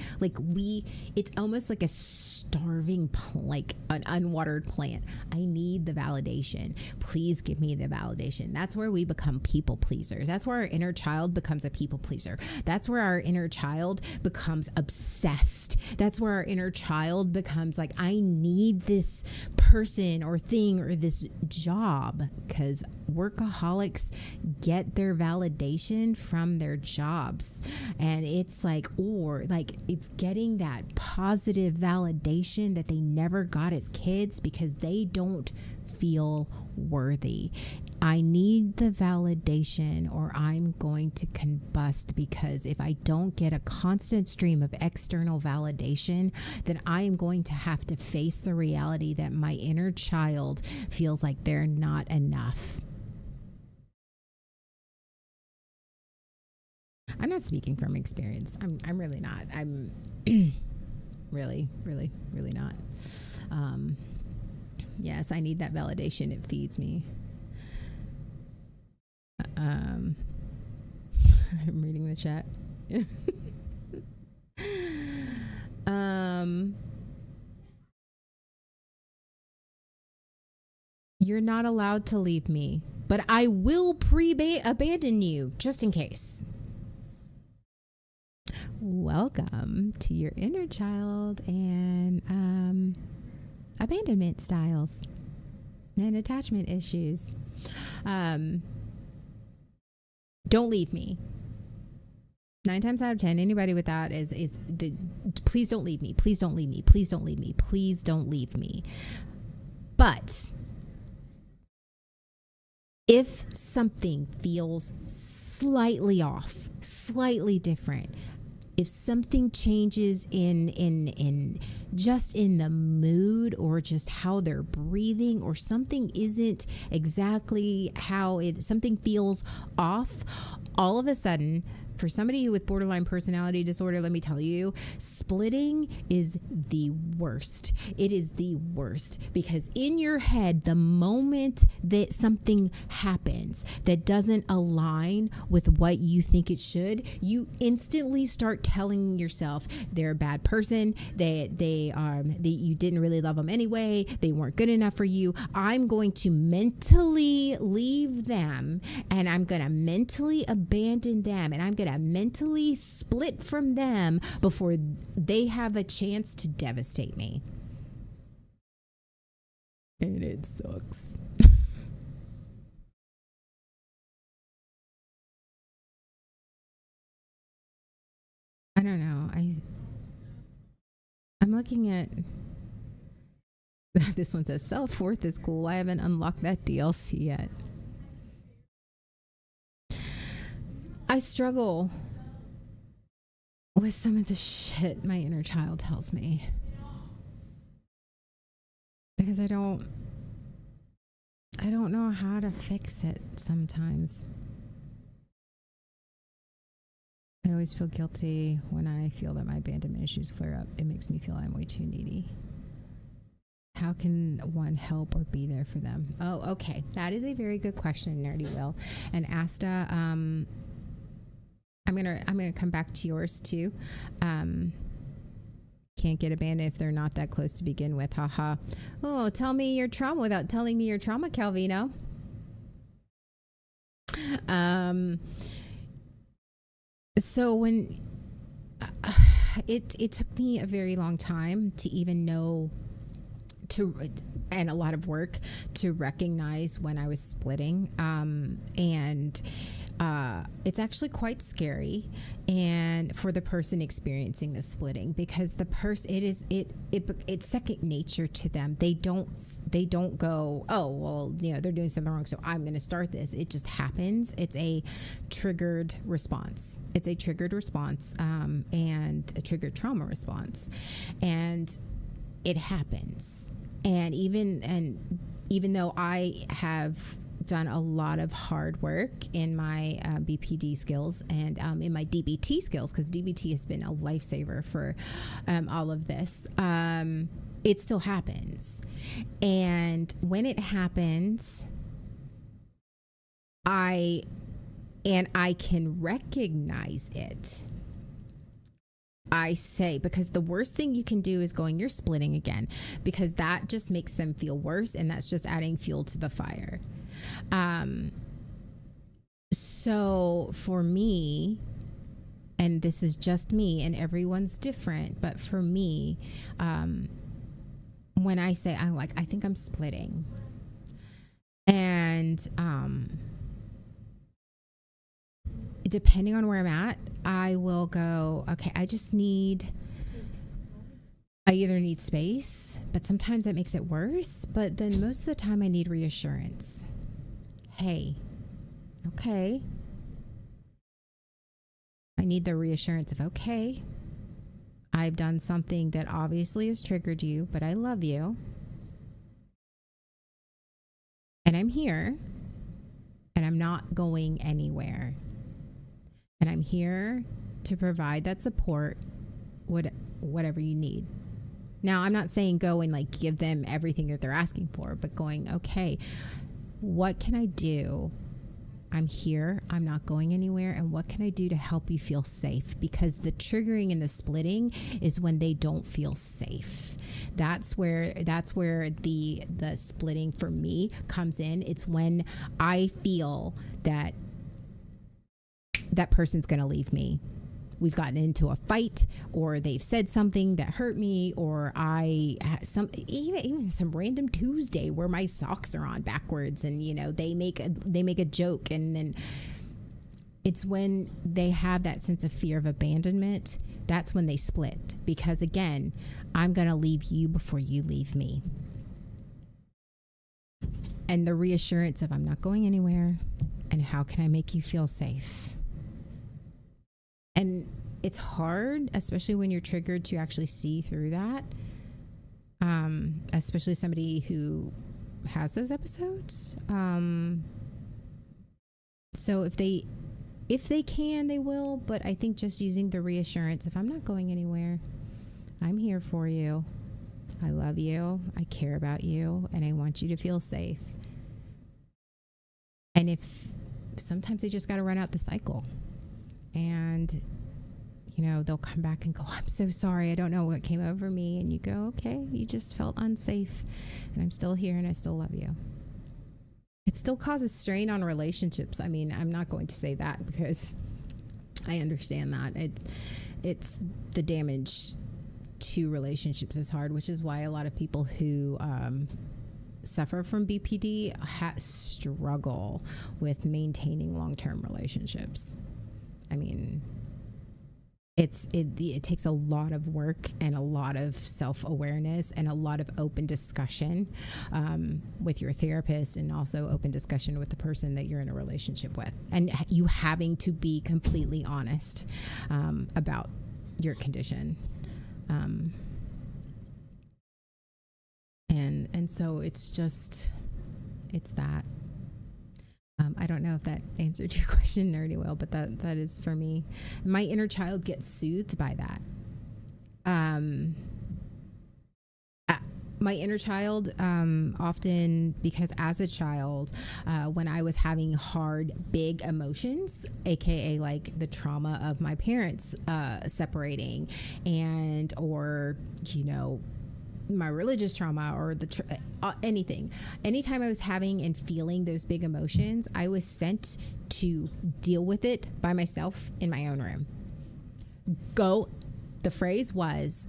it's almost like a starving, like an unwatered plant. I need the validation. Please give me the validation. That's where we become people pleasers. That's where our inner child becomes a people pleaser. That's where our inner child becomes obsessed. That's where our inner child becomes like, I need this person or thing or this job, because workaholics get their validation from their jobs. And it's it's getting that positive validation that they never got as kids because they don't feel worthy. I need the validation or I'm going to combust, because if I don't get a constant stream of external validation, then I am going to have to face the reality that my inner child feels like they're not enough. I'm not speaking from experience. I'm really not. I'm really, really, really not. Yes, I need that validation. It feeds me. I'm reading the chat. You're not allowed to leave me, but I will abandon you just in case. Welcome to your inner child and abandonment styles and attachment issues. Don't leave me. 9 times out of 10, anybody with that is please don't leave me. Please don't leave me. Please don't leave me. Please don't leave me. But if something feels slightly off, slightly different, if something changes in just in the mood or just how they're breathing, or something isn't exactly something feels off, all of a sudden, for somebody with borderline personality disorder, let me tell you, splitting is the worst. It is the worst, because in your head, the moment that something happens that doesn't align with what you think it should, you instantly start telling yourself they're a bad person, that you didn't really love them anyway, they weren't good enough for you. I'm going to mentally leave them, and I'm going to mentally abandon them, and I'm going to mentally split from them before they have a chance to devastate me. And it sucks. I don't know. I'm looking at this one says self-worth is cool. I haven't unlocked that DLC yet. I struggle with some of the shit my inner child tells me, because I don't know how to fix it sometimes. I always feel guilty when I feel that my abandonment issues flare up. It makes me feel I'm way too needy. How can one help or be there for them? Oh, okay. That is a very good question, Nerdy Will. And Asta, I'm gonna come back to yours too. Can't get abandoned if they're not that close to begin with. Haha. Oh, tell me your trauma without telling me your trauma, Calvino. So when it took me a very long time to even know and a lot of work to recognize when I was splitting. And it's actually quite scary, and for the person experiencing the splitting, because the person, it's second nature to them. They don't go, oh, well, they're doing something wrong, so I'm going to start this. It just happens. It's a triggered response. And a triggered trauma response, and it happens. And even though I have done a lot of hard work in my BPD skills and in my DBT skills, because DBT has been a lifesaver for all of this, it still happens. And when it happens, I can recognize it. I say, because the worst thing you can do is going, you're splitting again, because that just makes them feel worse, and that's just adding fuel to the fire. So for me, and this is just me, and everyone's different, but for me, when I say I think I'm splitting, and depending on where I'm at, I will go, okay, I either need space, but sometimes that makes it worse. But then most of the time I need reassurance. Hey, okay. I need the reassurance of, okay, I've done something that obviously has triggered you, but I love you. And I'm here, and I'm not going anywhere. And I'm here to provide that support, whatever you need. Now, I'm not saying go and give them everything that they're asking for, but going, okay, what can I do? I'm here. I'm not going anywhere. And what can I do to help you feel safe? Because the triggering and the splitting is when they don't feel safe. That's where the splitting for me comes in. It's when I feel that person's going to leave me. We've gotten into a fight, or they've said something that hurt me, or even some random Tuesday where my socks are on backwards, and they make a joke, and then it's when they have that sense of fear of abandonment. That's when they split, because again, I'm going to leave you before you leave me. And the reassurance of, I'm not going anywhere, and how can I make you feel safe? And it's hard, especially when you're triggered, to actually see through that. Especially somebody who has those episodes. So if they can, they will. But I think just using the reassurance, if I'm not going anywhere, I'm here for you. I love you. I care about you, and I want you to feel safe. And if sometimes they just got to run out the cycle. And, they'll come back and go, I'm so sorry. I don't know what came over me. And you go, okay, you just felt unsafe. And I'm still here, and I still love you. It still causes strain on relationships. I mean, I'm not going to say that, because I understand that. It's the damage to relationships is hard, which is why a lot of people who suffer from BPD struggle with maintaining long-term relationships. I mean, it takes a lot of work and a lot of self-awareness and a lot of open discussion with your therapist, and also open discussion with the person that you're in a relationship with, and you having to be completely honest about your condition. And so it's that. I don't know if that answered your question, Nerdy Will, but that is for me. My inner child gets soothed by that. My inner child, often, because as a child, when I was having hard, big emotions, aka like the trauma of my parents separating, and or my religious trauma, or anything. Anytime I was having and feeling those big emotions, I was sent to deal with it by myself in my own room. The phrase was,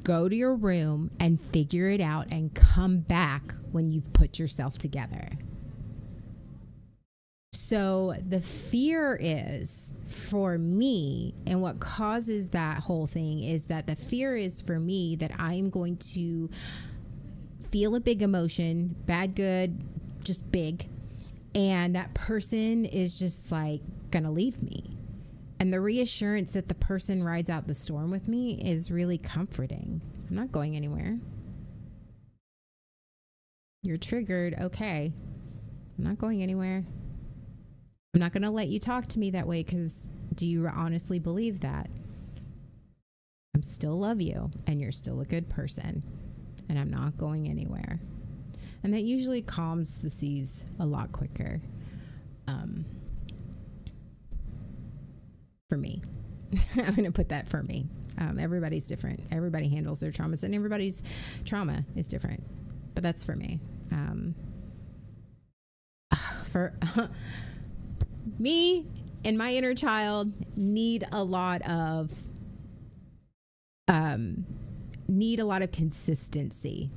go to your room and figure it out and come back when you've put yourself together. So the fear is for me, and what causes that whole thing is that the fear is for me that I'm going to feel a big emotion, bad, good, just big, and that person is just like gonna leave me. And the reassurance that the person rides out the storm with me is really comforting. I'm not going anywhere. You're triggered. Okay. I'm not going anywhere. I'm not going to let you talk to me that way, because do you honestly believe that? I still love you, and you're still a good person, and I'm not going anywhere. And that usually calms the seas a lot quicker. For me. I'm going to put that for me. Everybody's different. Everybody handles their traumas, and everybody's trauma is different. But that's for me. For me and my inner child need a lot of consistency.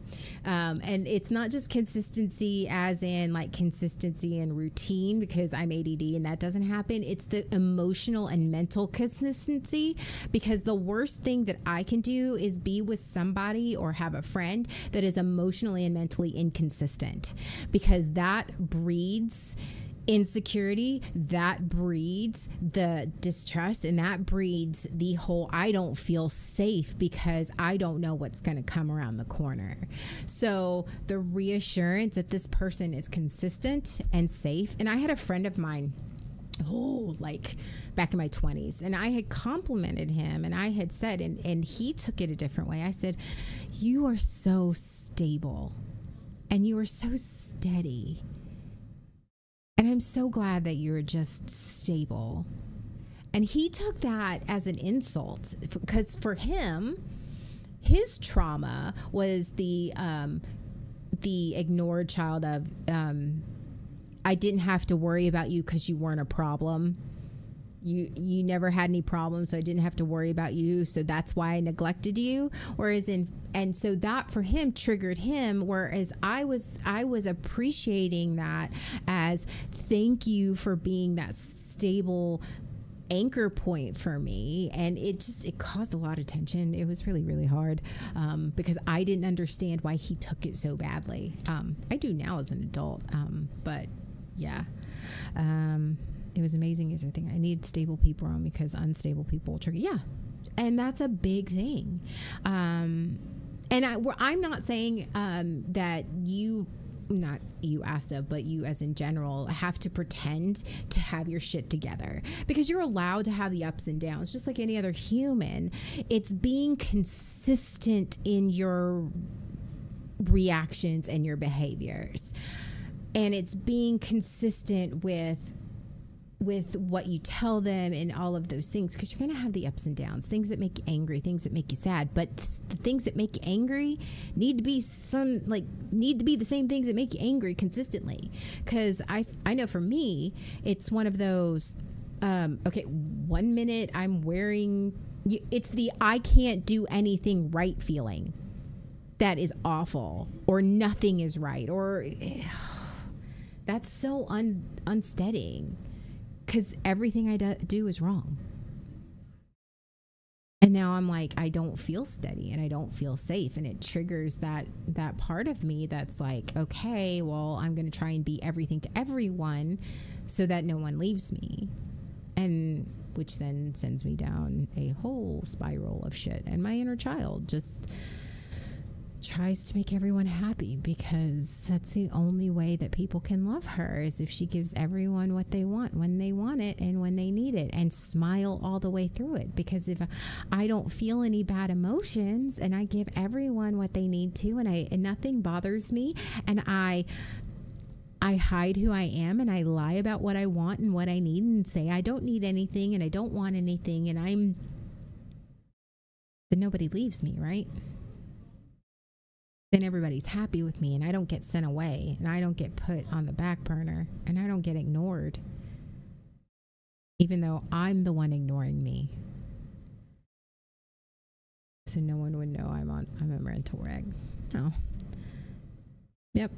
And it's not just consistency as in like consistency and routine, because I'm ADD and that doesn't happen. It's the emotional and mental consistency, because the worst thing that I can do is be with somebody or have a friend that is emotionally and mentally inconsistent, because that breeds insecurity, that breeds the distrust, and that breeds the whole I don't feel safe because I don't know what's going to come around the corner. So the reassurance that this person is consistent and safe. And I had a friend of mine, like back in my 20s, and I had complimented him, and I had said, and he took it a different way. I said, you are so stable and you are so steady. And I'm so glad that you're just stable. And he took that as an insult, because for him, his trauma was the ignored child of, I didn't have to worry about you because you weren't a problem. You never had any problems, so I didn't have to worry about you, so that's why I neglected you. And so that for him triggered him, whereas I was appreciating that as thank you for being that stable anchor point for me. And it caused a lot of tension. It was really, really hard, because I didn't understand why he took it so badly. I do now as an adult, but yeah. It was amazing as a thing. I need stable people around me, because unstable people trigger. Yeah. And that's a big thing. And I'm not saying that not you, Asta, but you as in general, have to pretend to have your shit together, because you're allowed to have the ups and downs just like any other human. It's being consistent in your reactions and your behaviors. And it's being consistent with what you tell them and all of those things, because you're going to have the ups and downs, things that make you angry, things that make you sad. But the things that make you angry need to be the same things that make you angry consistently. Because I know for me, it's one of those, okay, 1 minute I'm wearing, it's the I can't do anything right feeling. That is awful, or nothing is right, or that's so unsteadying. Because everything I do is wrong. And now I'm like, I don't feel steady and I don't feel safe. And it triggers that part of me that's like, okay, well, I'm going to try and be everything to everyone so that no one leaves me. And which then sends me down a whole spiral of shit. And my inner child just tries to make everyone happy because that's the only way that people can love her, is if she gives everyone what they want when they want it and when they need it, and smile all the way through it. Because if I don't feel any bad emotions and I give everyone what they need to, and nothing bothers me, and I hide who I am and I lie about what I want and what I need and say I don't need anything and I don't want anything, and then nobody leaves me, right? Then everybody's happy with me and I don't get sent away and I don't get put on the back burner and I don't get ignored, even though I'm the one ignoring me. So no one would know I'm a rental reg. No. Yep.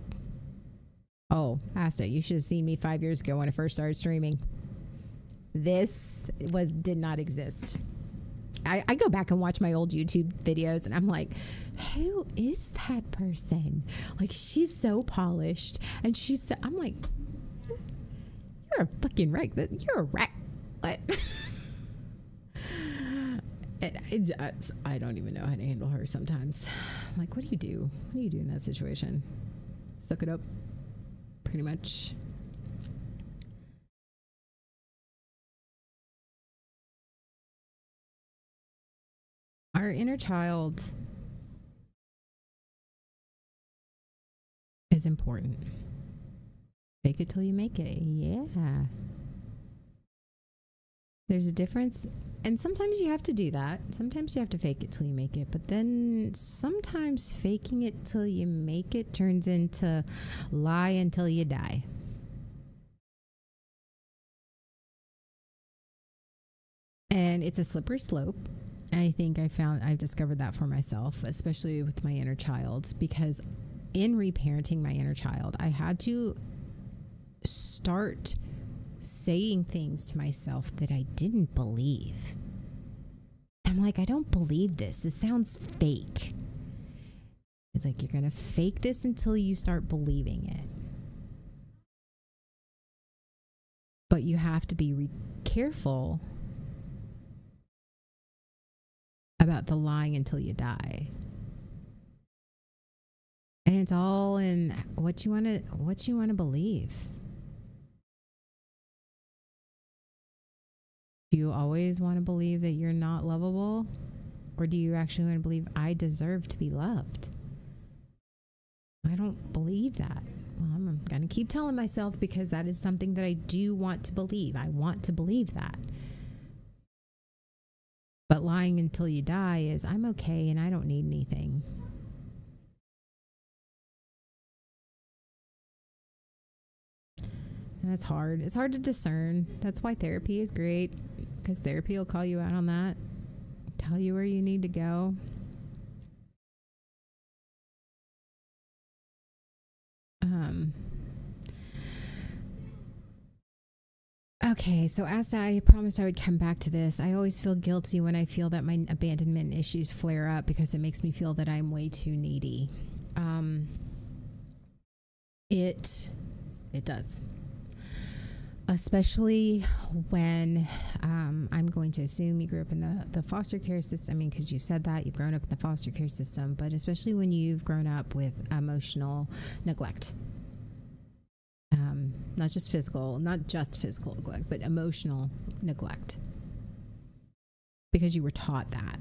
Oh, Asta, you should have seen me 5 years ago when I first started streaming. This did not exist. I go back and watch my old YouTube videos and I'm like, who is that person? Like, she's so polished and I'm like, you're a fucking wreck. You're a wreck. What? I don't even know how to handle her sometimes. I'm like, what do you do? What do you do in that situation? Suck it up, pretty much. Our inner child is important. Fake it till you make it. Yeah. There's a difference. And sometimes you have to do that. Sometimes you have to fake it till you make it. But then sometimes faking it till you make it turns into lie until you die. And it's a slippery slope. I think I've discovered that for myself, especially with my inner child, because in reparenting my inner child, I had to start saying things to myself that I didn't believe. I'm like, I don't believe this. This sounds fake. It's like, you're going to fake this until you start believing it. But you have to be careful about the lying until you die. And it's all in what you want to believe. Do you always want to believe that you're not lovable? Or do you actually want to believe I deserve to be loved? I don't believe that. Well, I'm going to keep telling myself, because that is something that I do want to believe. I want to believe that. But lying until you die is, I'm okay and I don't need anything. And that's hard. It's hard to discern. That's why therapy is great, because therapy will call you out on that, tell you where you need to go. Okay, so as I promised I would come back to this, I always feel guilty when I feel that my abandonment issues flare up, because it makes me feel that I'm way too needy. It does. Especially when I'm going to assume you grew up in the foster care system. I mean, because you said that you've grown up in the foster care system, but especially when you've grown up with emotional neglect. Not just physical neglect, but emotional neglect. Because you were taught that.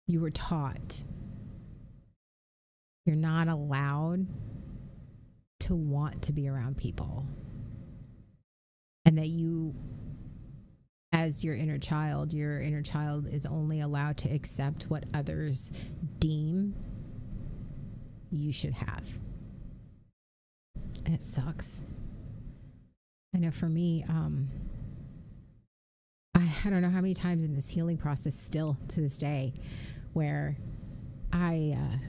You were taught you're not allowed to want to be around people. And that you, as your inner child is only allowed to accept what others deem you should have. And it sucks. I know for me, I don't know how many times in this healing process, still to this day, where I'm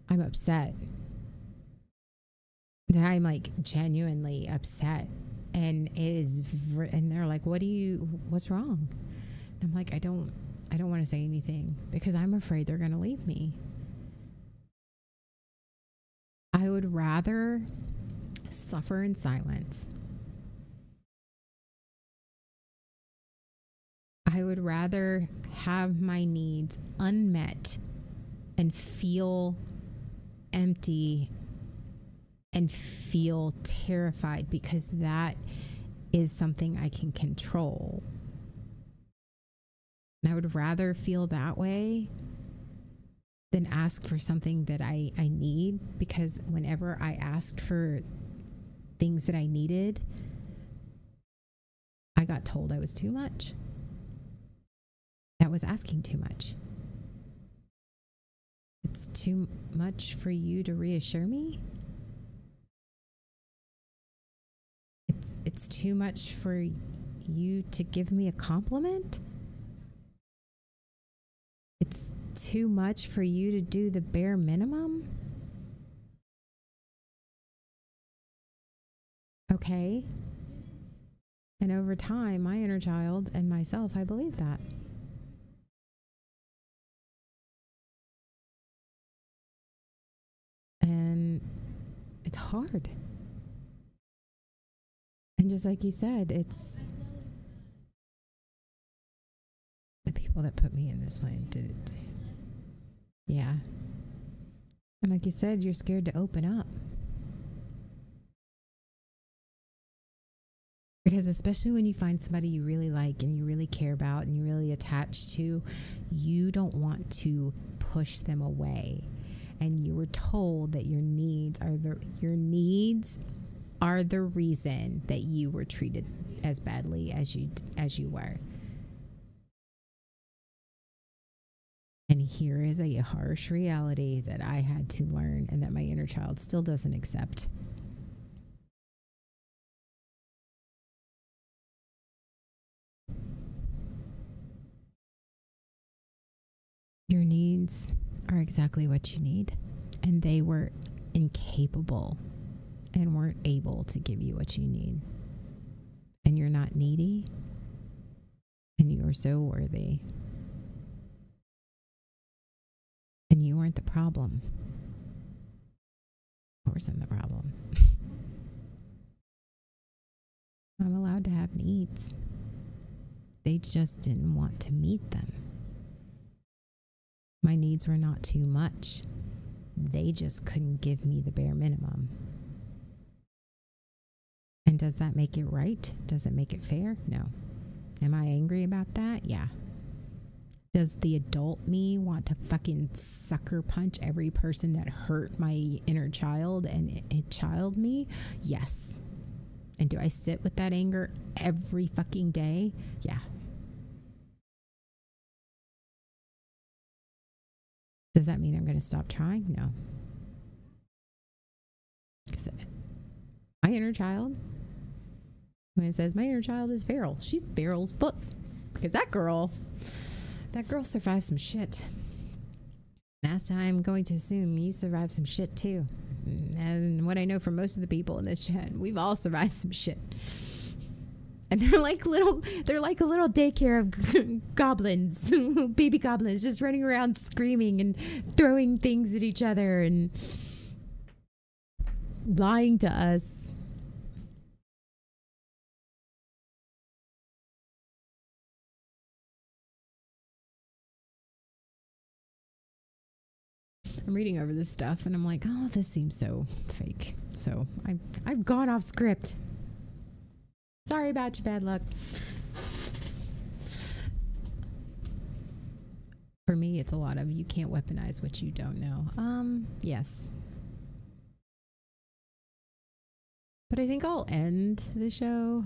upset. That I'm like genuinely upset, and they're like, what's wrong? And I'm like, I don't want to say anything, because I'm afraid they're going to leave me. I would rather suffer in silence. I would rather have my needs unmet and feel empty and feel terrified, because that is something I can control. And I would rather feel that way than ask for something that I need, because whenever I asked for things that I needed, I got told I was too much. That was asking too much. It's too much for you to reassure me? It's too much for you to give me a compliment? It's too much for you to do the bare minimum? Okay. And over time, my inner child and myself, I believe that. And it's hard. And just like you said, it's the people that put me in this way did it. Yeah. And like you said, you're scared to open up. Because especially when you find somebody you really like and you really care about and you're really attached to, you don't want to push them away. And you were told that your needs are the reason that you were treated as badly as you were. And here is a harsh reality that I had to learn and that my inner child still doesn't accept. Your needs are exactly what you need, and they were incapable and weren't able to give you what you need. And you're not needy, and you are so worthy. And you weren't the problem. I wasn't the problem. I'm allowed to have needs. They just didn't want to meet them. My needs were not too much. They just couldn't give me the bare minimum. And does that make it right? Does it make it fair? No. Am I angry about that? Yeah. Does the adult me want to fucking sucker punch every person that hurt my inner child and child me? Yes. And do I sit with that anger every fucking day? Yeah. Does that mean I'm going to stop trying? No. My inner child, when it says my inner child is feral, she's feral's book. Because that girl survived some shit. Last time, I'm going to assume you survived some shit too. And what I know from most of the people in this chat, we've all survived some shit. And they're like a little daycare of goblins, baby goblins, just running around screaming and throwing things at each other and lying to us. I'm reading over this stuff and I'm like, oh, this seems so fake. So I've gone off script. Sorry about your bad luck. For me, it's a lot of you can't weaponize what you don't know. Yes. But I think I'll end the show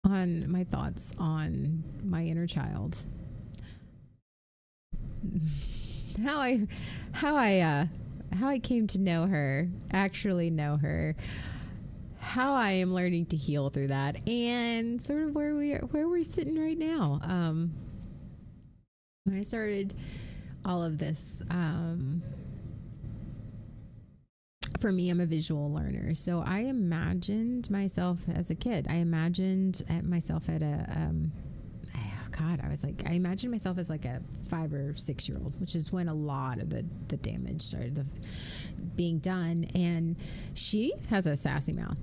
on my thoughts on my inner child. How I came to know her, actually know her, how I am learning to heal through that, and sort of where we're sitting right now. When I started all of this, for me, I'm a visual learner, so I imagined myself as a kid. I imagined myself at a I imagined myself as like a 5 or 6 year old, which is when a lot of the damage started being done. And she has a sassy mouth.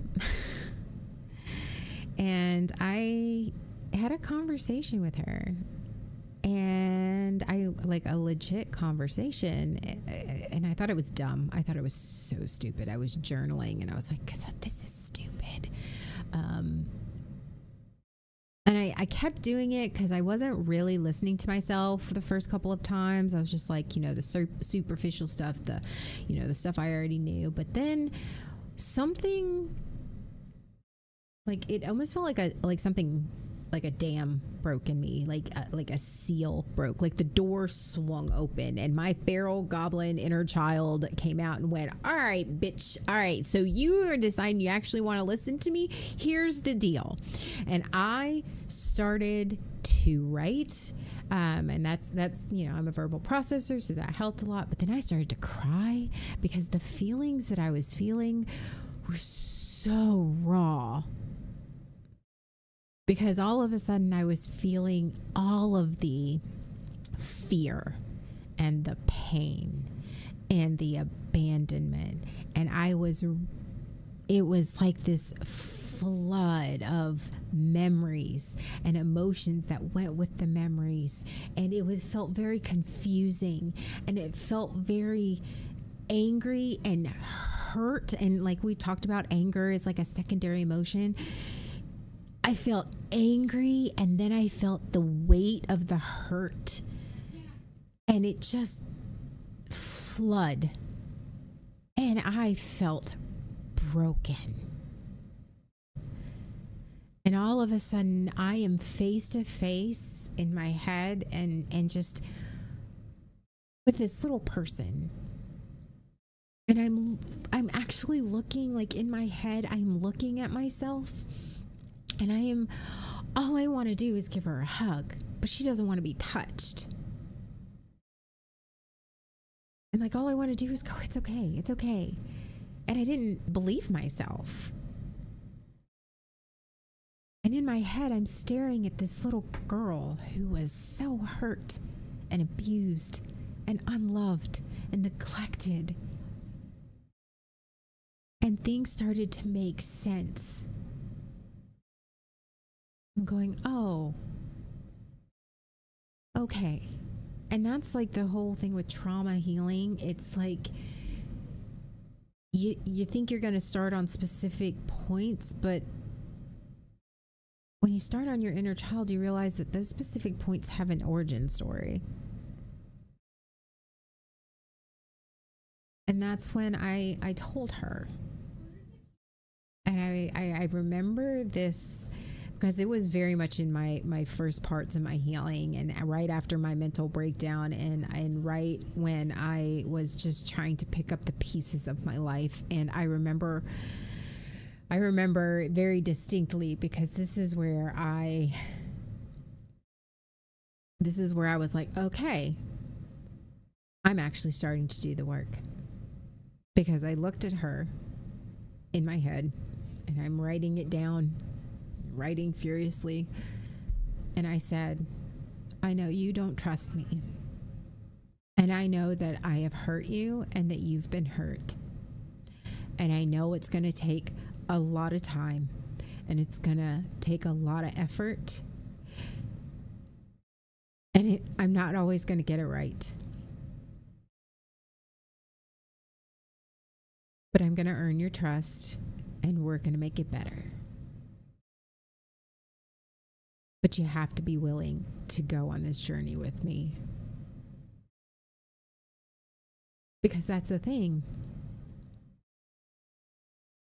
And I had a conversation with her, and I like a legit conversation, and I thought it was dumb. I thought it was so stupid. I was journaling, and I was like, this is stupid. And I kept doing it because I wasn't really listening to myself for the first couple of times. I was just like, the superficial stuff, the stuff I already knew. But then something, like, it almost felt like something, like a dam broke in me, like a seal broke, like the door swung open, and my feral goblin inner child came out and went, all right, bitch, all right, so you are deciding you actually want to listen to me. Here's the deal. And I started to write, and that's I'm a verbal processor, so that helped a lot. But then I started to cry because the feelings that I was feeling were so raw. Because all of a sudden I was feeling all of the fear and the pain and the abandonment. And it was like this flood of memories and emotions that went with the memories. And felt very confusing, and it felt very angry and hurt. And like we talked about, anger is like a secondary emotion. I felt angry, and then I felt the weight of the hurt, and it just flooded, and I felt broken. And all of a sudden I am face to face in my head and just with this little person. And I'm actually looking, like, in my head, I'm looking at myself. And all I want to do is give her a hug, but she doesn't want to be touched. And like, all I want to do is go, it's okay, it's okay. And I didn't believe myself. And in my head, I'm staring at this little girl who was so hurt and abused and unloved and neglected. And things started to make sense. I'm going, oh, okay. And that's like the whole thing with trauma healing. It's like you think you're going to start on specific points, but when you start on your inner child, you realize that those specific points have an origin story. And that's when I told her. And I remember this because it was very much in my first parts of my healing, and right after my mental breakdown, and right when I was just trying to pick up the pieces of my life. And I remember very distinctly, because this is where I was like, okay, I'm actually starting to do the work. Because I looked at her in my head, and I'm writing it down, writing furiously. And I said, I know you don't trust me. And I know that I have hurt you and that you've been hurt. And I know it's going to take a lot of time, and it's going to take a lot of effort. And I'm not always going to get it right. But I'm going to earn your trust, and we're going to make it better. But you have to be willing to go on this journey with me. Because that's the thing.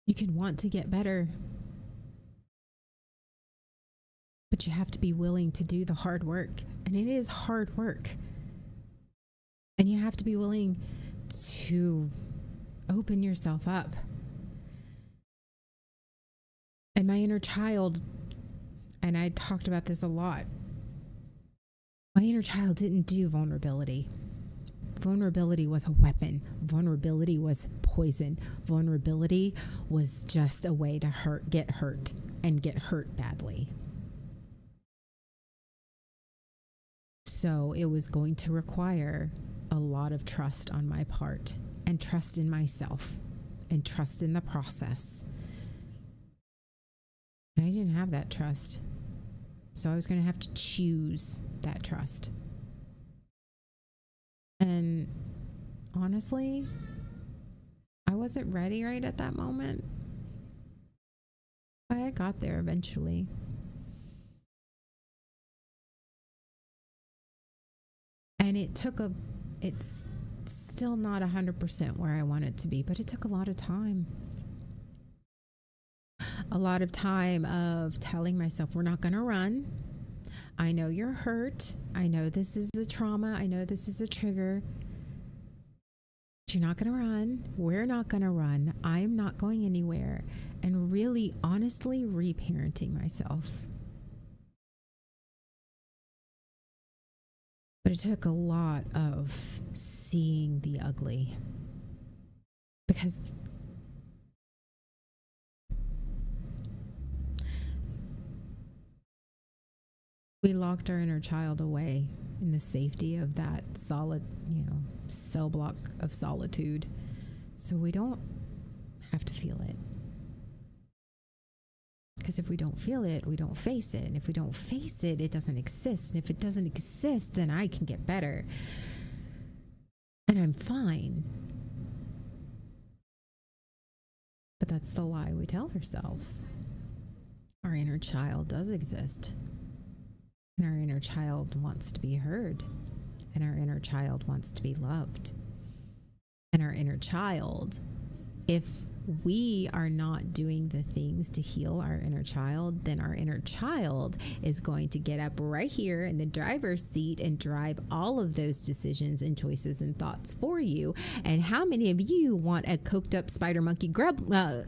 You can want to get better, but you have to be willing to do the hard work. And it is hard work. And you have to be willing to open yourself up. And my inner child, and I talked about this a lot, my inner child didn't do vulnerability. Vulnerability was a weapon. Vulnerability was poison. Vulnerability was just a way to get hurt badly. So it was going to require a lot of trust on my part, and trust in myself, and trust in the process. And I didn't have that trust. So I was going to have to choose that trust. And honestly, I wasn't ready right at that moment. But I got there eventually. And it's still not 100% where I want it to be, but it took a lot of time. A lot of time of telling myself, we're not going to run. I know you're hurt. I know this is a trauma. I know this is a trigger. But you're not going to run. We're not going to run. I'm not going anywhere. And really, honestly, reparenting myself. But it took a lot of seeing the ugly. Because we locked our inner child away in the safety of that solid, cell block of solitude. So we don't have to feel it. Because if we don't feel it, we don't face it. And if we don't face it, it doesn't exist. And if it doesn't exist, then I can get better. And I'm fine. But that's the lie we tell ourselves. Our inner child does exist. And our inner child wants to be heard. And our inner child wants to be loved. And our inner child, if we are not doing the things to heal our inner child, then our inner child is going to get up right here in the driver's seat and drive all of those decisions and choices and thoughts for you. And how many of you want a coked up spider monkey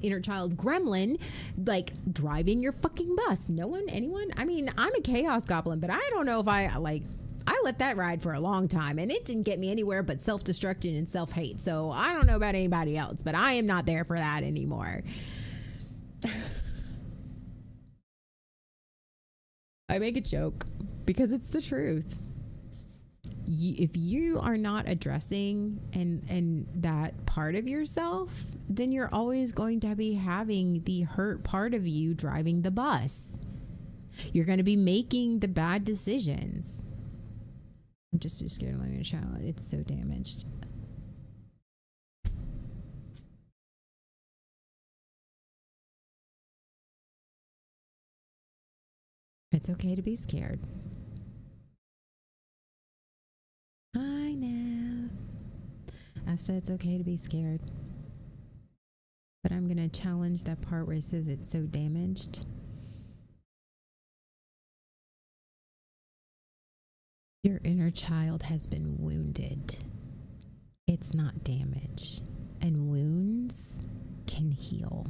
inner child gremlin like driving your fucking bus? No one? Anyone? I mean, I'm a chaos goblin, but I don't know if I let that ride for a long time and it didn't get me anywhere but self-destruction and self-hate. So I don't know about anybody else, but I am not there for that anymore. I make a joke because it's the truth. If you are not addressing and that part of yourself, then you're always going to be having the hurt part of you driving the bus. You're going to be making the bad decisions. I'm just too scared to let my child. It's so damaged. It's okay to be scared. I know. Asta, it's okay to be scared. But I'm going to challenge that part where it says it's so damaged. Your inner child has been wounded. It's not damage. And wounds can heal.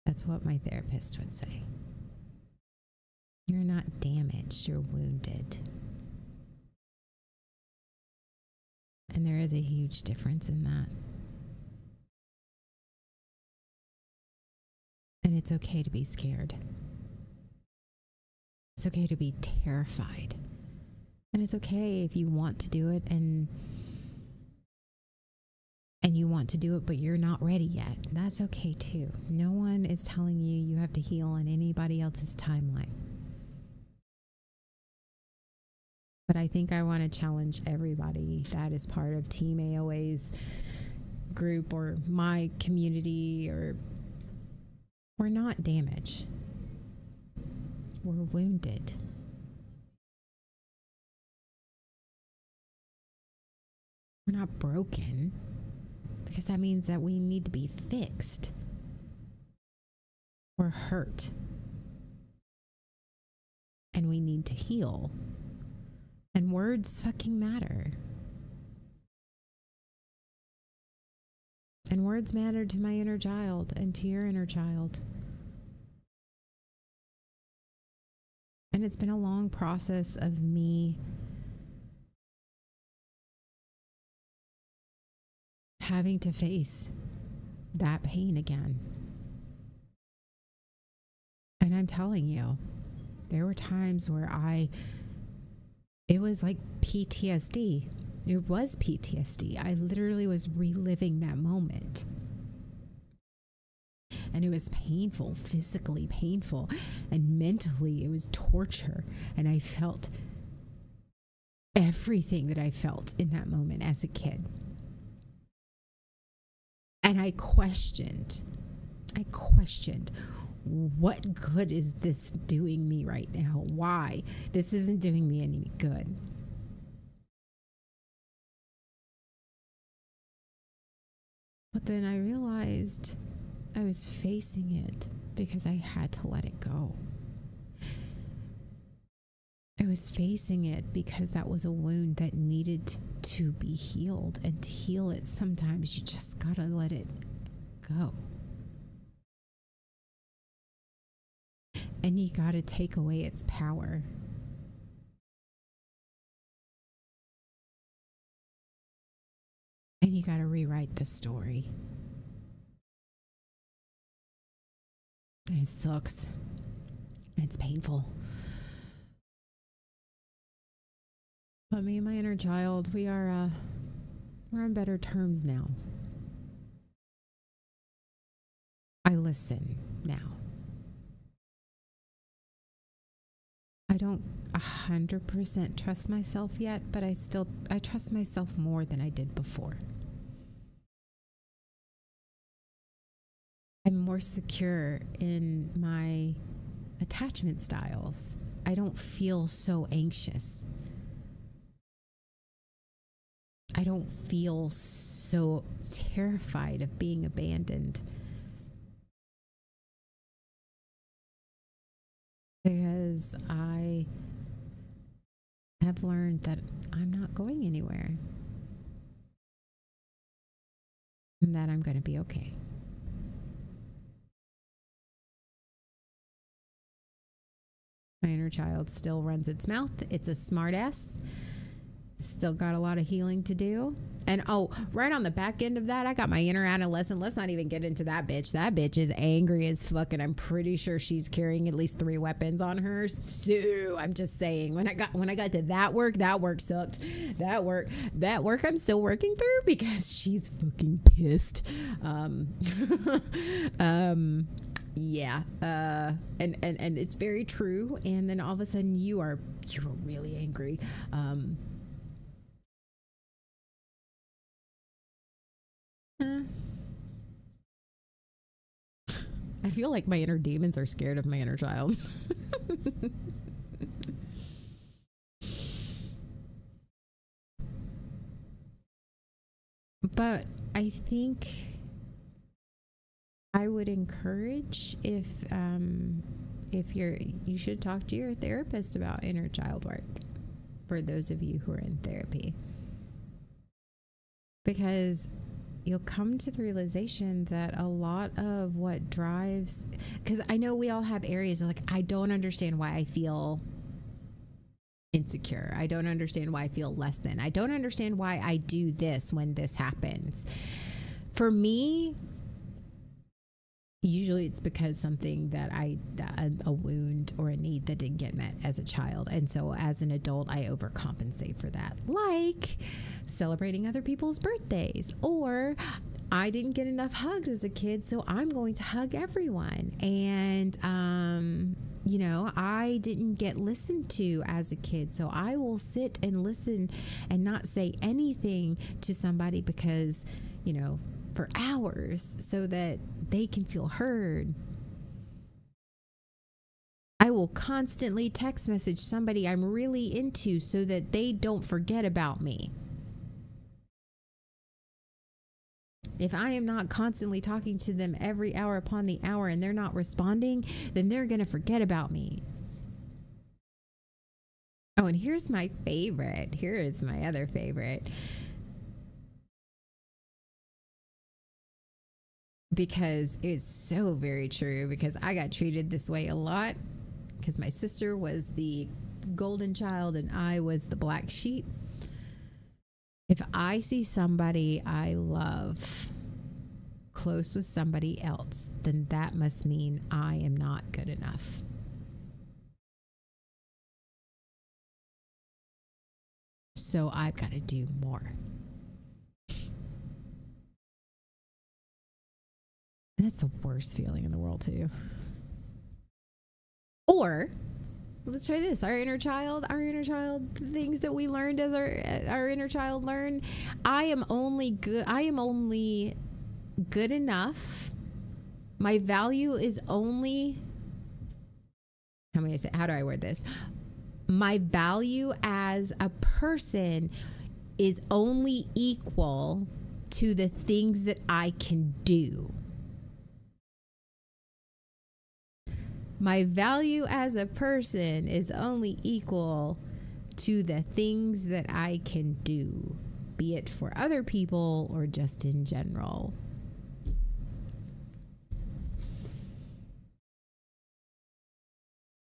That's what my therapist would say. You're not damaged, you're wounded. And there is a huge difference in that. And it's okay to be scared. It's okay to be terrified. And it's okay if you want to do it and you want to do it, but you're not ready yet. That's okay too. No one is telling you you have to heal on anybody else's timeline. But I think I want to challenge everybody that is part of Team AOA's group or my community, or we're not damaged. We're wounded. We're not broken, because that means that we need to be fixed. We're hurt. And we need to heal. And words fucking matter. And words matter to my inner child and to your inner child. And it's been a long process of me having to face that pain again. And I'm telling you, there were times where it was like PTSD. It was PTSD. I literally was reliving that moment. And it was painful, physically painful, and mentally it was torture. And I felt everything that I felt in that moment as a kid. And I questioned, what good is this doing me right now? Why? This isn't doing me any good. But then I realized I was facing it because I had to let it go. I was facing it because that was a wound that needed to be healed. And to heal it, sometimes you just gotta let it go. And you gotta take away its power. And you gotta rewrite the story. And it sucks. It's painful. But me and my inner child, we're on better terms now. I listen now. I don't 100% trust myself yet, but I trust myself more than I did before. I'm more secure in my attachment styles. I don't feel so anxious. I don't feel so terrified of being abandoned. Because I have learned that I'm not going anywhere. And that I'm going to be okay. My inner child still runs its mouth. It's a smart ass. Still got a lot of healing to do. And right on the back end of that, I got my inner adolescent. Let's not even get into that bitch. That bitch is angry as fuck, and I'm pretty sure she's carrying at least 3 weapons on her. So I'm just saying, when I got to that work sucked. That work I'm still working through because she's fucking pissed. Yeah. And it's very true. And then all of a sudden you're really angry. I feel like my inner demons are scared of my inner child. But I think I would encourage if you should talk to your therapist about inner child work, for those of you who are in therapy, because you'll come to the realization that a lot of what drives, because I know we all have areas of like, I don't understand why I feel insecure. I don't understand why I feel less than. I don't understand why I do this when this happens. For me, usually it's because something that a wound or a need that didn't get met as a child. And so as an adult, I overcompensate for that. Like celebrating other people's birthdays, or I didn't get enough hugs as a kid, so I'm going to hug everyone. And, I didn't get listened to as a kid, so I will sit and listen and not say anything to somebody because, for hours so that they can feel heard. I will constantly text message somebody I'm really into so that they don't forget about me. If I am not constantly talking to them every hour upon the hour and they're not responding, then they're going to forget about me. Oh, and here's my favorite. Here is my other favorite. Because it's so very true, because I got treated this way a lot because my sister was the golden child and I was the black sheep. If I see somebody I love close with somebody else, then that must mean I am not good enough. So I've got to do more. And that's the worst feeling in the world too. Or let's try this. Our inner child, things that we learned as our inner child learned. I am only good enough. My value is only, how do I word this? My value as a person is only equal to the things that I can do. My value as a person is only equal to the things that I can do, be it for other people or just in general.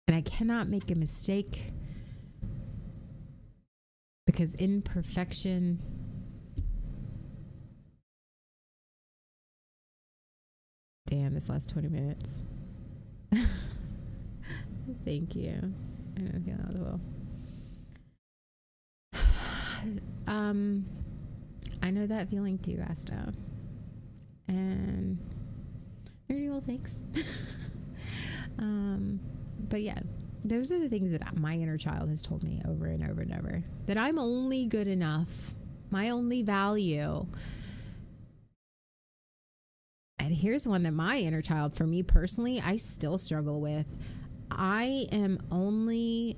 And I cannot make a mistake because imperfection damn, this last 20 minutes. Thank you. I don't feel that well. I know that feeling too, Asta. And well, thanks. But yeah, those are the things that my inner child has told me over and over and over. That I'm only good enough. My only value. And here's one that my inner child, for me personally, I still struggle with. I am only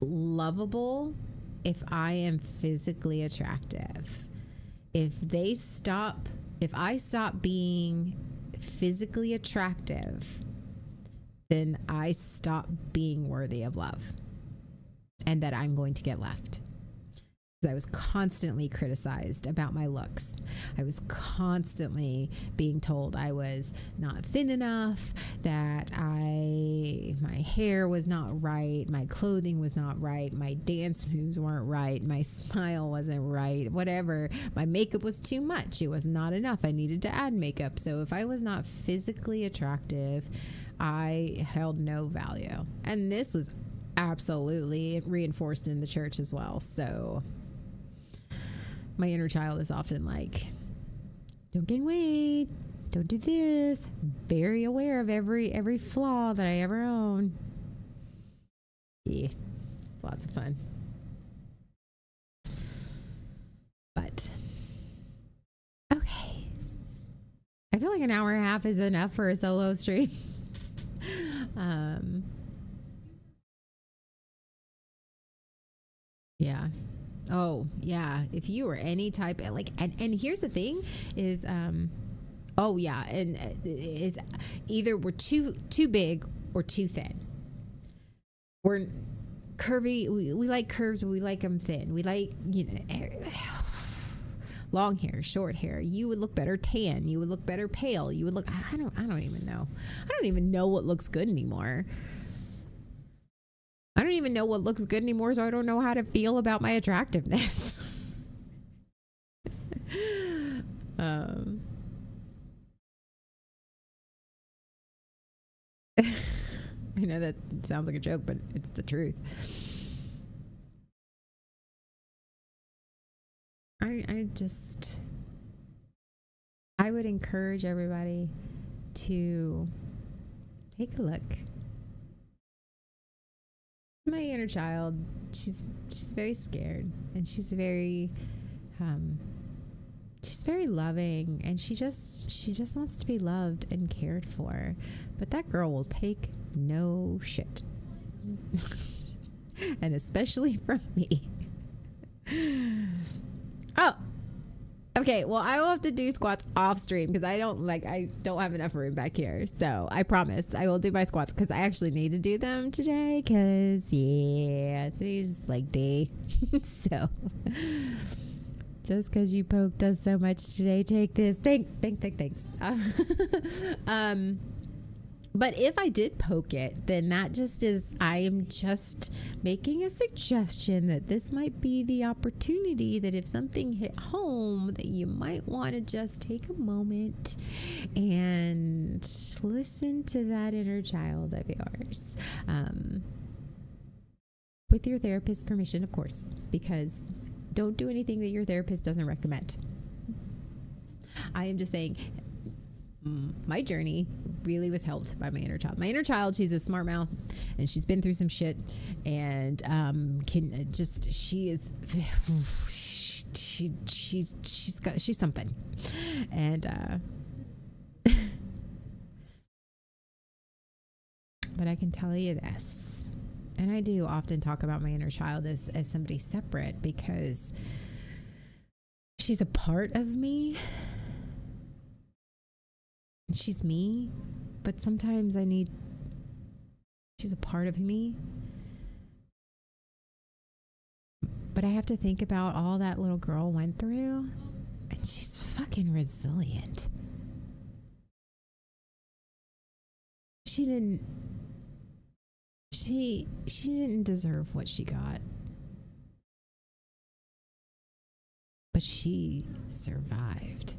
lovable if I am physically attractive. If I stop being physically attractive, then I stop being worthy of love, and that I'm going to get left. I was constantly criticized about my looks. I was constantly being told I was not thin enough, that my hair was not right, my clothing was not right, my dance moves weren't right, my smile wasn't right, whatever. My makeup was too much. It was not enough. I needed to add makeup. So if I was not physically attractive, I held no value. And this was absolutely reinforced in the church as well. So my inner child is often like, don't gain weight, don't do this. Very aware of every flaw that I ever own. Yeah, it's lots of fun. But okay, I feel like an hour and a half is enough for a solo stream. Yeah. Oh, yeah. If you were any type of like, and here's the thing is, oh yeah, and is either we're too big or too thin. We're curvy. We like curves. We like them thin. We like, long hair, short hair. You would look better tan. You would look better pale. You would look. I don't even know. I don't even know what looks good anymore. I don't even know what looks good anymore, so I don't know how to feel about my attractiveness. I know that sounds like a joke, but it's the truth. I would encourage everybody to take a look. My inner child, she's very scared, and she's very loving, and she just wants to be loved and cared for. But that girl will take no shit. And especially from me. Oh, okay. Well, I will have to do squats off stream because I don't have enough room back here. So I promise I will do my squats because I actually need to do them today because today's leg day. So just because you poked us so much today, take this. Thanks. But if I did poke it, then that just is, I am just making a suggestion that this might be the opportunity that if something hit home, that you might want to just take a moment and listen to that inner child of yours. With your therapist's permission, of course, because don't do anything that your therapist doesn't recommend. I am just saying my journey really was helped by my inner child. My inner child, she's a smart mouth and she's been through some shit and she's something. And but I can tell you this, and I do often talk about my inner child as somebody separate because she's a part of me. She's me, but sometimes she's a part of me. But I have to think about all that little girl went through, and she's fucking resilient. She didn't deserve what she got. But she survived.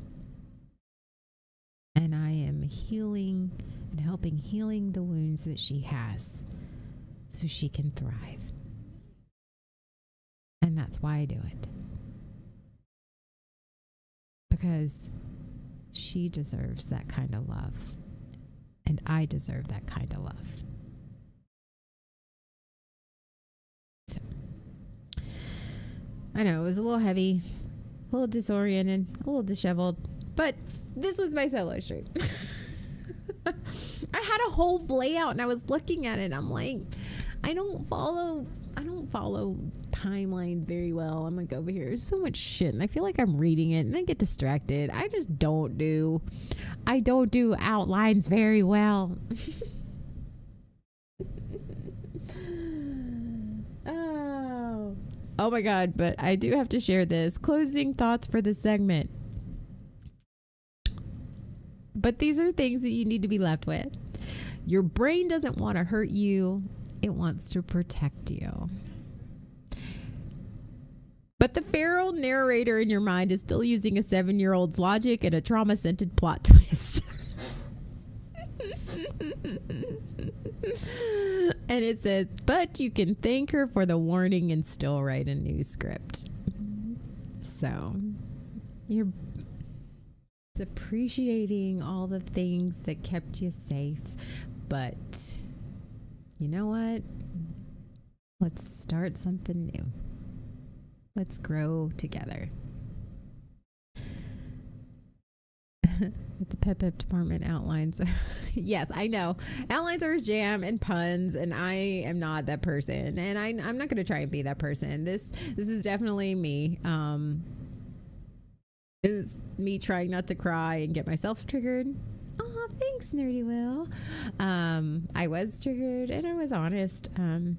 And I am healing and helping healing the wounds that she has so she can thrive. And that's why I do it. Because she deserves that kind of love. And I deserve that kind of love. So, I know it was a little heavy, a little disoriented, a little disheveled, but this was my solo stream. I had a whole layout and I was looking at it. I'm like, I don't follow timelines very well. I'm like over here. There's so much shit and I feel like I'm reading it and then get distracted. I just don't do outlines very well. Oh my God, but I do have to share this. Closing thoughts for this segment. But these are things that you need to be left with. Your brain doesn't want to hurt you. It wants to protect you. But the feral narrator in your mind is still using a 7-year-old's logic and a trauma-scented plot twist. And it says, but you can thank her for the warning and still write a new script. So you're appreciating all the things that kept you safe, but you know what? Let's start something new. Let's grow together. At the Pep department, outlines. Yes, I know. Outlines are his jam and puns, and I am not that person. And I'm not going to try and be that person. This is definitely me. Is me trying not to cry and get myself triggered. Oh, thanks, Nerdy Will. I was triggered and I was honest a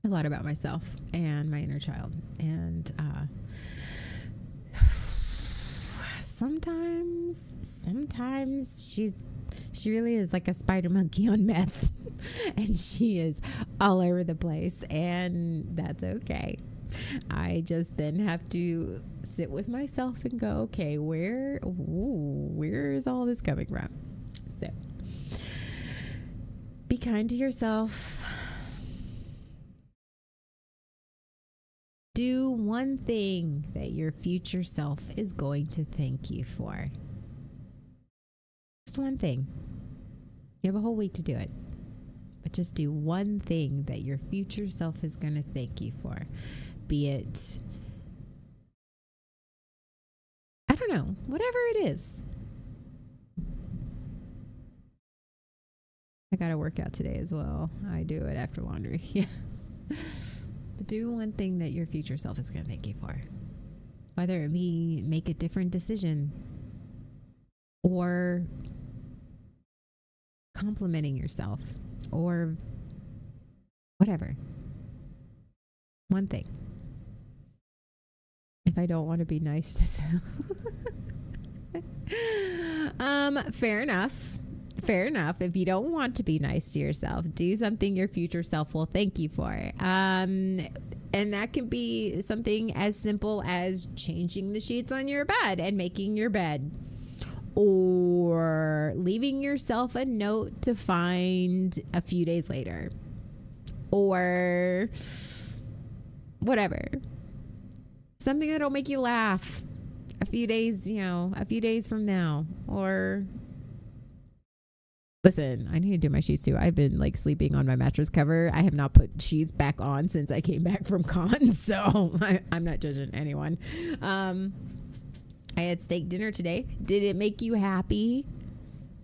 lot about myself and my inner child. And sometimes she really is like a spider monkey on meth. And she is all over the place, and that's okay. I just then have to sit with myself and go, okay, where is all this coming from? So be kind to yourself. Do one thing that your future self is going to thank you for. Just one thing. You have a whole week to do it. But just do one thing that your future self is going to thank you for. Be it, I don't know, whatever it is. I got to work out today as well. I do it after laundry. Yeah. But do one thing that your future self is going to thank you for. Whether it be make a different decision or complimenting yourself or whatever. One thing. If I don't want to be nice to self. Fair enough. Fair enough. If you don't want to be nice to yourself, do something your future self will thank you for. And that can be something as simple as changing the sheets on your bed and making your bed. Or leaving yourself a note to find a few days later. or whatever. Something that'll make you laugh a few days from now. Or listen, I need to do my sheets too. I've been like sleeping on my mattress cover. I have not put sheets back on since I came back from con, so I'm not judging anyone. I had steak dinner today. Did it make you happy?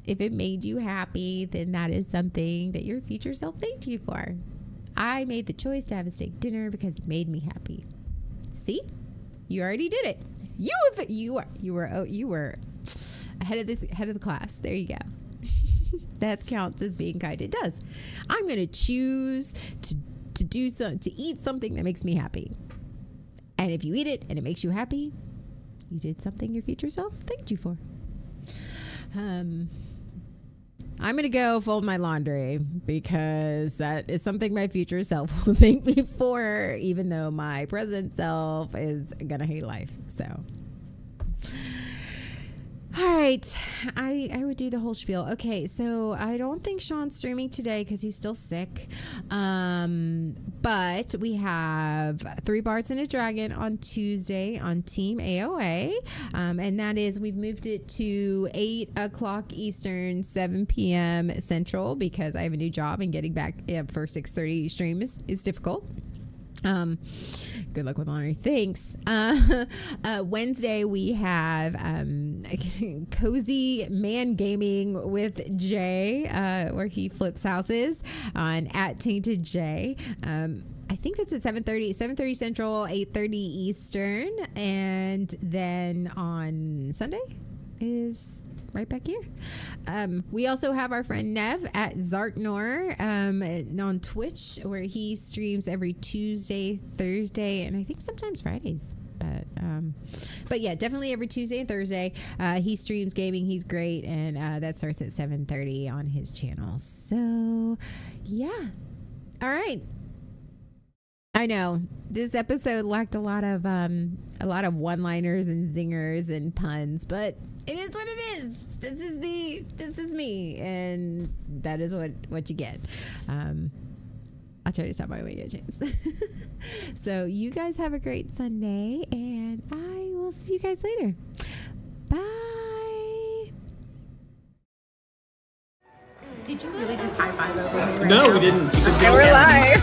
If it made you happy, then that is something that your future self thanked you for. I made the choice to have a steak dinner because it made me happy. See? You already did it. You were ahead of the class. There you go. That counts as being kind. It does. I'm going to choose to eat something that makes me happy. And if you eat it and it makes you happy, you did something your future self thanked you for. I'm going to go fold my laundry because that is something my future self will thank me for, even though my present self is going to hate life. So, all right. I would do the whole spiel. Okay, so I don't think Sean's streaming today because he's still sick. But we have 3 Bards and a Dragon on Tuesday on Team AOA. And that is, we've moved it to 8 o'clock Eastern, 7 p.m. Central because I have a new job and getting back for 6:30 stream is difficult. Good luck with laundry. Thanks. Wednesday we have Cozy Man Gaming with Jay, where he flips houses on @TaintedJ. I think that's at 7:30 Central, 8:30 Eastern, and then on Sunday is right back here. We also have our friend Nev at Zartnor on Twitch, where he streams every Tuesday, Thursday, and I think sometimes Fridays. But yeah, definitely every Tuesday and Thursday. He streams gaming. He's great, and that starts at 7:30 on his channel. So yeah, all right. I know this episode lacked a lot of one-liners and zingers and puns, but it is what it is. This is me, and that is what you get. I'll try to stop by when you get a chance. So you guys have a great Sunday, and I will see you guys later. Bye. Did you really just high five over me? No, we didn't. Okay, we're live.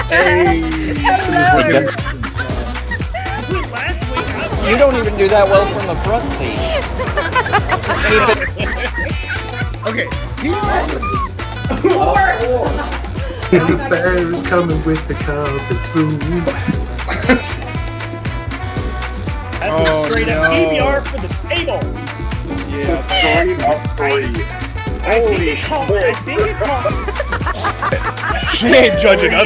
Hey. Hello. You don't even do that well from the front seat. Okay. The bear's coming with the carpet spoon. That's a straight up PBR for the table. Yeah, 3 out 3. I think it called. She ain't judging us.